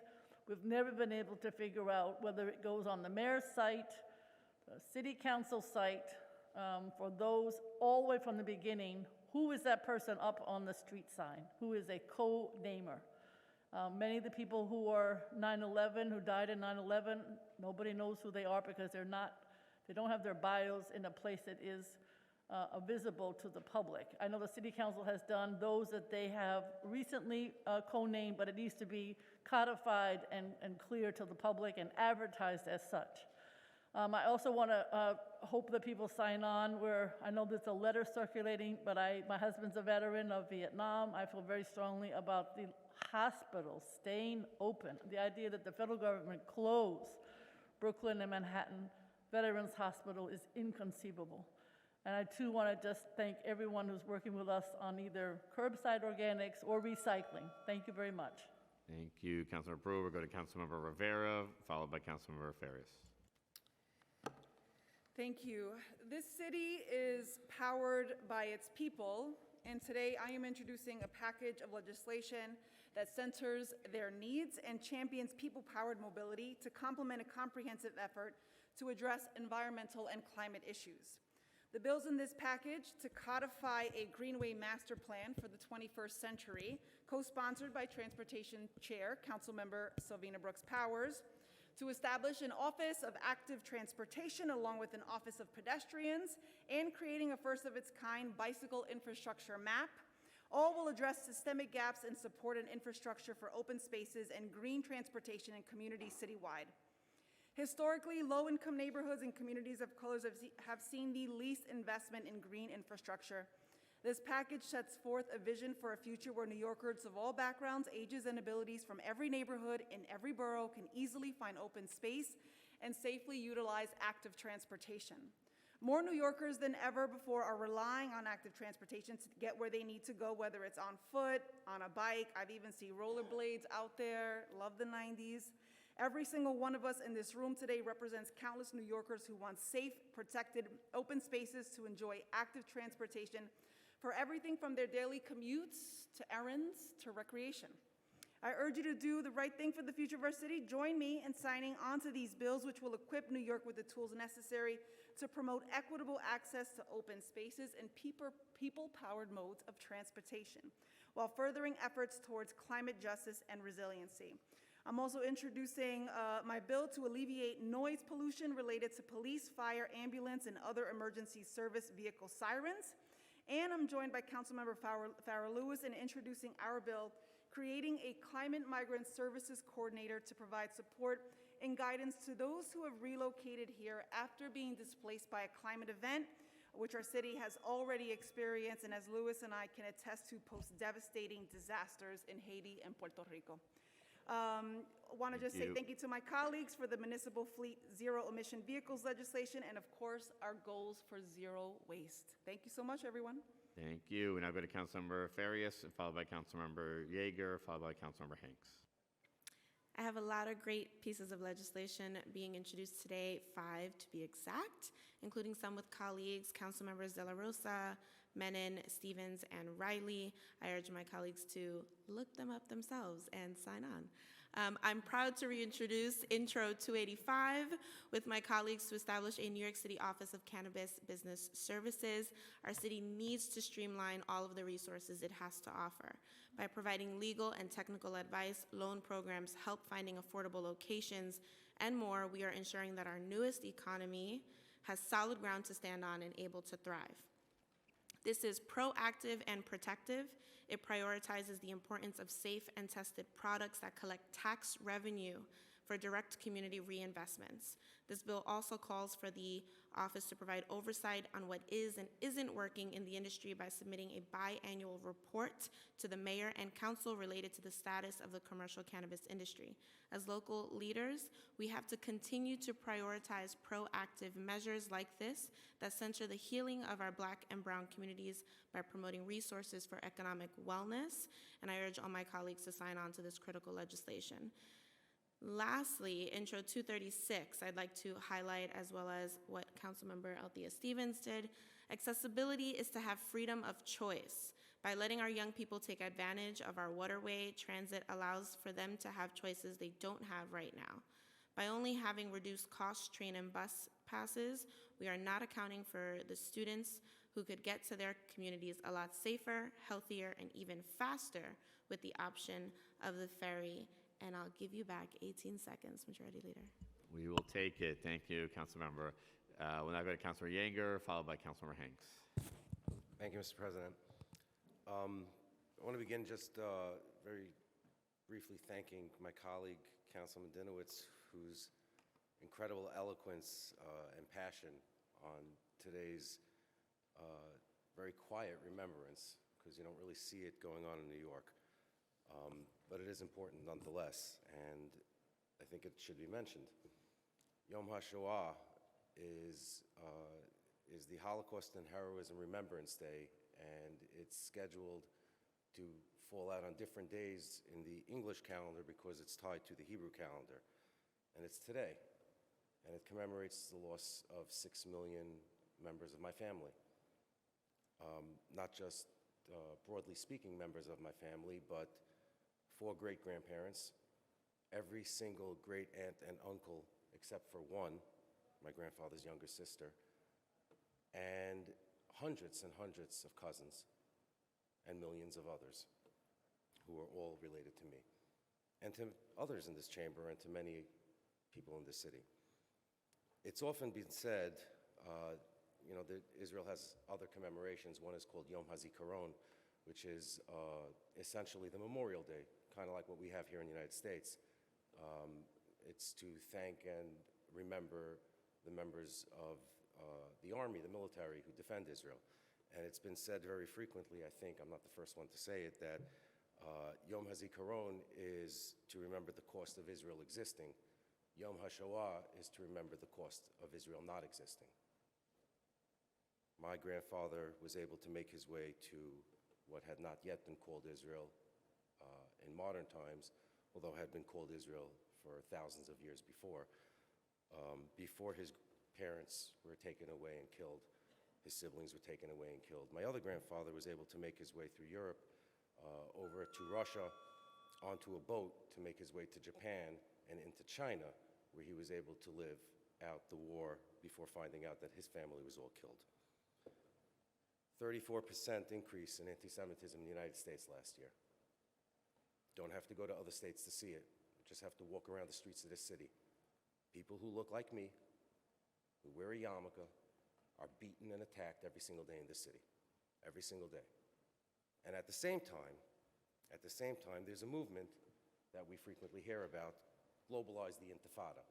we've never been able to figure out whether it goes on the mayor's site, the city council site, for those all the way from the beginning, who is that person up on the street sign? Who is a co-namer? Many of the people who are 9/11, who died in 9/11, nobody knows who they are because they don't have their bios in a place that is visible to the public. I know the city council has done those that they have recently co-named, but it needs to be codified and clear to the public and advertised as such. I also want to hope that people sign on where I know there's a letter circulating, but my husband's a veteran of Vietnam. I feel very strongly about the hospitals staying open. The idea that the federal government closed Brooklyn and Manhattan Veterans Hospital is inconceivable. And I too want to just thank everyone who's working with us on either curbside organics or recycling. Thank you very much. Thank you, Councilmember Brewer. We'll go to Councilmember Rivera, followed by Councilmember Farias. Thank you. This city is powered by its people, and today I am introducing a package of legislation that centers their needs and champions people-powered mobility to complement a comprehensive effort to address environmental and climate issues. The bills in this package to codify a Greenway Master Plan for the 21st century, co-sponsored by Transportation Chair, Councilmember Sylvina Brooks Powers, to establish an Office of Active Transportation along with an Office of Pedestrians, and creating a first-of-its-kind bicycle infrastructure map. All will address systemic gaps in support and infrastructure for open spaces and green transportation in communities citywide. Historically, low-income neighborhoods and communities of colors have seen the least investment in green infrastructure. This package sets forth a vision for a future where New Yorkers of all backgrounds, ages, and abilities from every neighborhood in every borough can easily find open space and safely utilize active transportation. More New Yorkers than ever before are relying on active transportation to get where they need to go, whether it's on foot, on a bike. I've even seen rollerblades out there. Love the 90s. Every single one of us in this room today represents countless New Yorkers who want safe, protected, open spaces to enjoy active transportation for everything from their daily commutes to errands to recreation. I urge you to do the right thing for the future of our city. Join me in signing onto these bills, which will equip New York with the tools necessary to promote equitable access to open spaces and people-powered modes of transportation, while furthering efforts towards climate justice and resiliency. I'm also introducing my bill to alleviate noise pollution related to police, fire, ambulance, and other emergency service vehicle sirens. And I'm joined by Councilmember Farrah Lewis in introducing our bill, creating a Climate Migrant Services Coordinator to provide support and guidance to those who have relocated here after being displaced by a climate event, which our city has already experienced, and as Lewis and I can attest to, post-devastating disasters in Haiti and Puerto Rico. Want to just say thank you to my colleagues for the municipal fleet zero emission vehicles legislation, and of course our goals for zero waste. Thank you so much, everyone. Thank you. And now go to Councilmember Farias, followed by Councilmember Yeager, followed by Councilmember Hanks. I have a lot of great pieces of legislation being introduced today, 5 to be exact, including some with colleagues, Councilmembers De La Rosa, Menon, Stevens, and Riley. I urge my colleagues to look them up themselves and sign on. I'm proud to reintroduce Intro 285 with my colleagues to establish a New York City Office of Cannabis Business Services. Our city needs to streamline all of the resources it has to offer. By providing legal and technical advice, loan programs, help finding affordable locations, and more, we are ensuring that our newest economy has solid ground to stand on and able to thrive. This is proactive and protective. It prioritizes the importance of safe and tested products that collect tax revenue for direct community reinvestments. This bill also calls for the office to provide oversight on what is and isn't working in the industry by submitting a biannual report to the mayor and council related to the status of the commercial cannabis industry. As local leaders, we have to continue to prioritize proactive measures like this that center the healing of our Black and Brown communities by promoting resources for economic wellness, and I urge all my colleagues to sign on to this critical legislation. Lastly, Intro 236, I'd like to highlight, as well as what Councilmember Althea Stevens did. Accessibility is to have freedom of choice. By letting our young people take advantage of our waterway, transit allows for them to have choices they don't have right now. By only having reduced cost train and bus passes, we are not accounting for the students who could get to their communities a lot safer, healthier, and even faster with the option of the ferry. And I'll give you back 18 seconds, Majority Leader. We will take it. Thank you, Councilmember. We'll now go to Councilmember Yeager, followed by Councilmember Hanks. Thank you, Mr. President. I want to begin just very briefly thanking my colleague, Councilman Dinowitz, whose incredible eloquence and passion on today's very quiet remembrance, because you don't really see it going on in New York. But it is important nonetheless, and I think it should be mentioned. Yom HaShoah is the Holocaust and Heroism Remembrance Day, and it's scheduled to fall out on different days in the English calendar because it's tied to the Hebrew calendar. And it's today, and it commemorates the loss of 6 million members of my family. Not just broadly speaking members of my family, but 4 great-grandparents, every single great-aunt and uncle except for one, my grandfather's younger sister, and hundreds and hundreds of cousins and millions of others who are all related to me, and to others in this chamber and to many people in this city. It's often been said, that Israel has other commemorations. One is called Yom HaZikaron, which is essentially the Memorial Day, kind of like what we have here in the United States. It's to thank and remember the members of the army, the military, who defend Israel. And it's been said very frequently, I think, I'm not the first one to say it, that Yom HaZikaron is to remember the cost of Israel existing. Yom HaShoah is to remember the cost of Israel not existing. My grandfather was able to make his way to what had not yet been called Israel in modern times, although had been called Israel for thousands of years before his parents were taken away and killed, his siblings were taken away and killed. My other grandfather was able to make his way through Europe, over to Russia, onto a boat to make his way to Japan and into China, where he was able to live out the war before finding out that his family was all killed. 34% increase in anti-Semitism in the United States last year. Don't have to go to other states to see it. Just have to walk around the streets of this city. People who look like me, who wear a yarmulke, are beaten and attacked every single day in this city. Every single day. And at the same time, there's a movement that we frequently hear about, globalize the Intifada.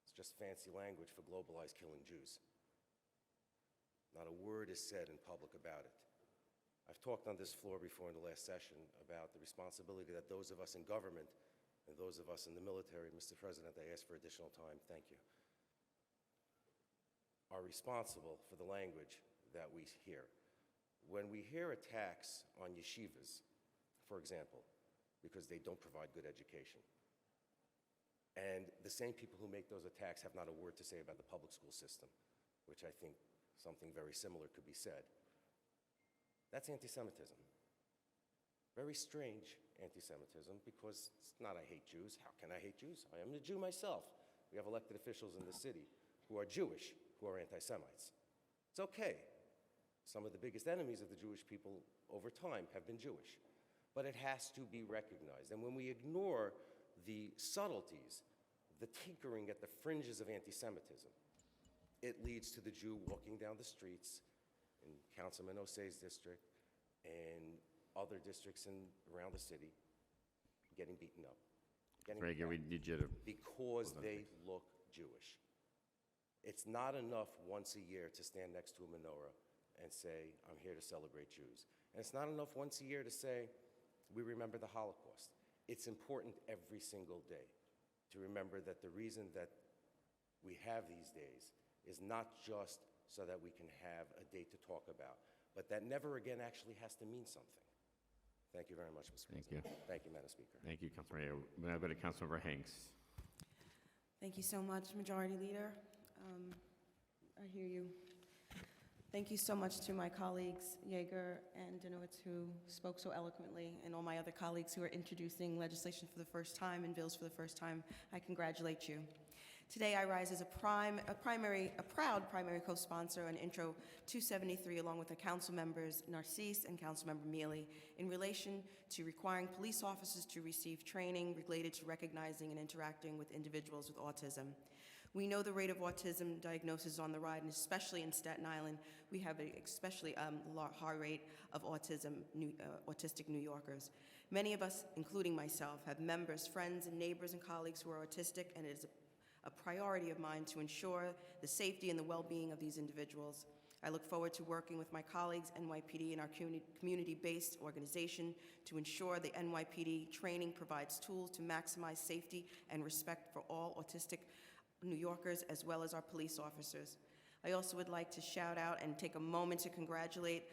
It's just fancy language for globalized killing Jews. Not a word is said in public about it. I've talked on this floor before in the last session about the responsibility that those of us in government and those of us in the military, Mr. President, I ask for additional time, thank you, are responsible for the language that we hear. When we hear attacks on yeshivas, for example, because they don't provide good education, and the same people who make those attacks have not a word to say about the public school system, which I think something very similar could be said. That's anti-Semitism. very strange anti-Semitism, because it's not I hate Jews. How can I hate Jews? I am a Jew myself. We have elected officials in the city who are Jewish, who are anti-Semites. It's okay. Some of the biggest enemies of the Jewish people over time have been Jewish. But it has to be recognized. And when we ignore the subtleties, the tinkering at the fringes of anti-Semitism, it leads to the Jew walking down the streets in Councilman Osei's district and other districts around the city getting beaten up. Reagan, we need you to... Because they look Jewish. It's not enough once a year to stand next to a menorah and say, I'm here to celebrate Jews. And it's not enough once a year to say, we remember the Holocaust. It's important every single day to remember that the reason that we have these days is not just so that we can have a date to talk about, but that never again actually has to mean something. Thank you very much, Mr. President. Thank you. Thank you, Madam Speaker. Thank you, Councilor Mayor. Now go to Councilmember Hanks. Thank you so much, Majority Leader. I hear you. Thank you so much to my colleagues, Yeager and Dinowitz, who spoke so eloquently, and all my other colleagues who are introducing legislation for the first time and bills for the first time. I congratulate you. Today, I rise as a proud primary co-sponsor on Intro 273, along with the council members Narcisse and Councilmember Mealy, in relation to requiring police officers to receive training related to recognizing and interacting with individuals with autism. We know the rate of autism diagnosis is on the rise, and especially in Staten Island, we have an especially high rate of autistic New Yorkers. Many of us, including myself, have members, friends, and neighbors and colleagues who are autistic, and it is a priority of mine to ensure the safety and the well-being of these individuals. I look forward to working with my colleagues, NYPD, and our community-based organization to ensure the NYPD training provides tools to maximize safety and respect for all autistic New Yorkers, as well as our police officers. I also would like to shout out and take a moment to congratulate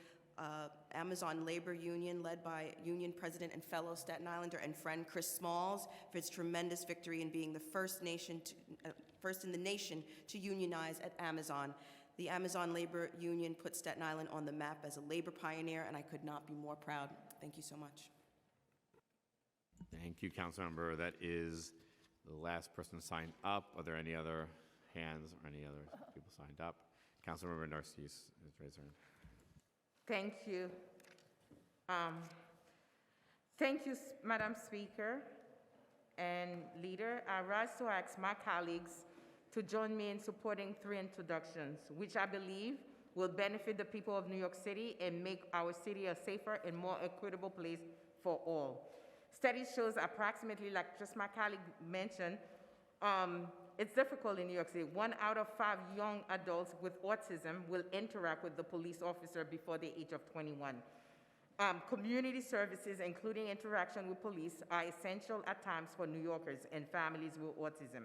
Amazon Labor Union, led by Union President and fellow Staten Islander and friend Chris Smalls, for its tremendous victory in being the first in the nation to unionize at Amazon. The Amazon Labor Union put Staten Island on the map as a labor pioneer, and I could not be more proud. Thank you so much. Thank you, Councilmember. That is the last person signed up. Are there any other hands or any other people signed up? Councilmember Narcisse is raised her hand. Thank you. Thank you, Madam Speaker and Leader. I rise to ask my colleagues to join me in supporting 3 introductions, which I believe will benefit the people of New York City and make our city a safer and more equitable place for all. Studies shows approximately, like just my colleague mentioned, it's difficult in New York City. 1 out of 5 young adults with autism will interact with the police officer before the age of 21. Community services, including interaction with police, are essential at times for New Yorkers and families with autism.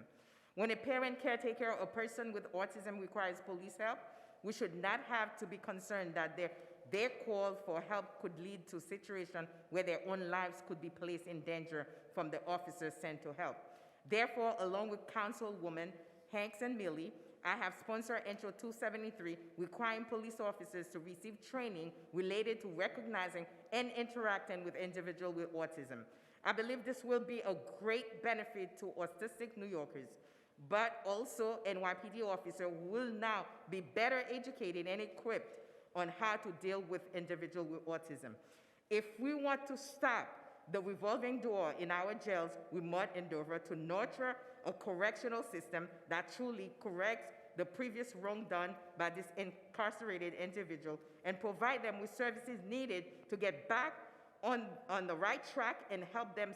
When a parent, caretaker, or person with autism requires police help, we should not have to be concerned that their call for help could lead to a situation where their own lives could be placed in danger from the officers sent to help. Therefore, along with Councilwoman Hanks and Mealy, I have sponsored Intro 273, requiring police officers to receive training related to recognizing and interacting with individuals with autism. I believe this will be a great benefit to autistic New Yorkers, but also NYPD officers will now be better educated and equipped on how to deal with individuals with autism. If we want to stop the revolving door in our jails, we must endeavor to nurture a correctional system that truly corrects the previous wrong done by this incarcerated individual and provide them with services needed to get back on the right track and help them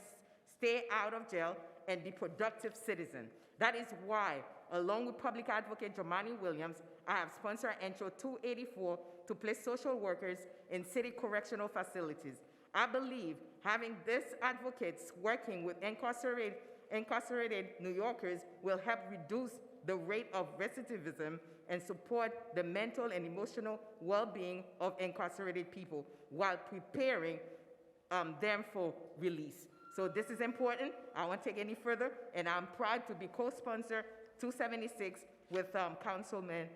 stay out of jail and be productive citizens. That is why, along with Public Advocate Jomani Williams, I have sponsored Intro 284 to place social workers in city correctional facilities. I believe having these advocates working with incarcerated New Yorkers will help reduce the rate of recidivism and support the mental and emotional well-being of incarcerated people while preparing them for release. So this is important. I won't take any further, and I'm proud to be co-sponsor 276 with Councilman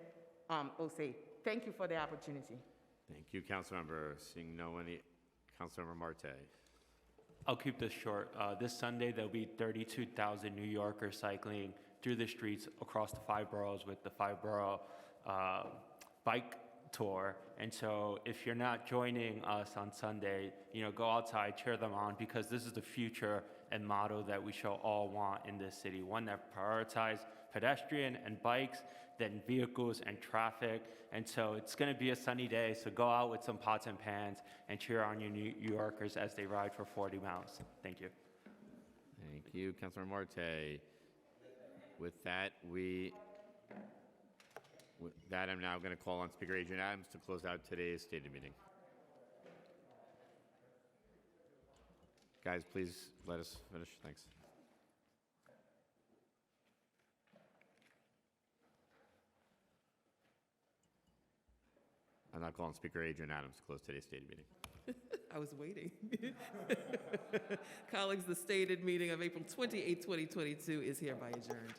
Osei. Thank you for the opportunity. Thank you, Councilmember. Seeing no one, Councilmember Marte. I'll keep this short. This Sunday, there'll be 32,000 New Yorkers cycling through the streets across the 5 boroughs with the 5-borough bike tour. And so if you're not joining us on Sunday, go outside, cheer them on, because this is the future and motto that we shall all want in this city, one that prioritizes pedestrian and bikes, then vehicles and traffic. And so it's going to be a sunny day, so go out with some pots and pans and cheer on your New Yorkers as they ride for 40 miles. Thank you. Thank you, Councilor Marte. With that, I'm now going to call on Speaker Adrian Adams to close out today's stated meeting. Guys, please let us finish. Thanks. I'm not calling Speaker Adrian Adams to close today's stated meeting. I was waiting. Colleagues, the stated meeting of April 28, 2022 is hereby adjourned.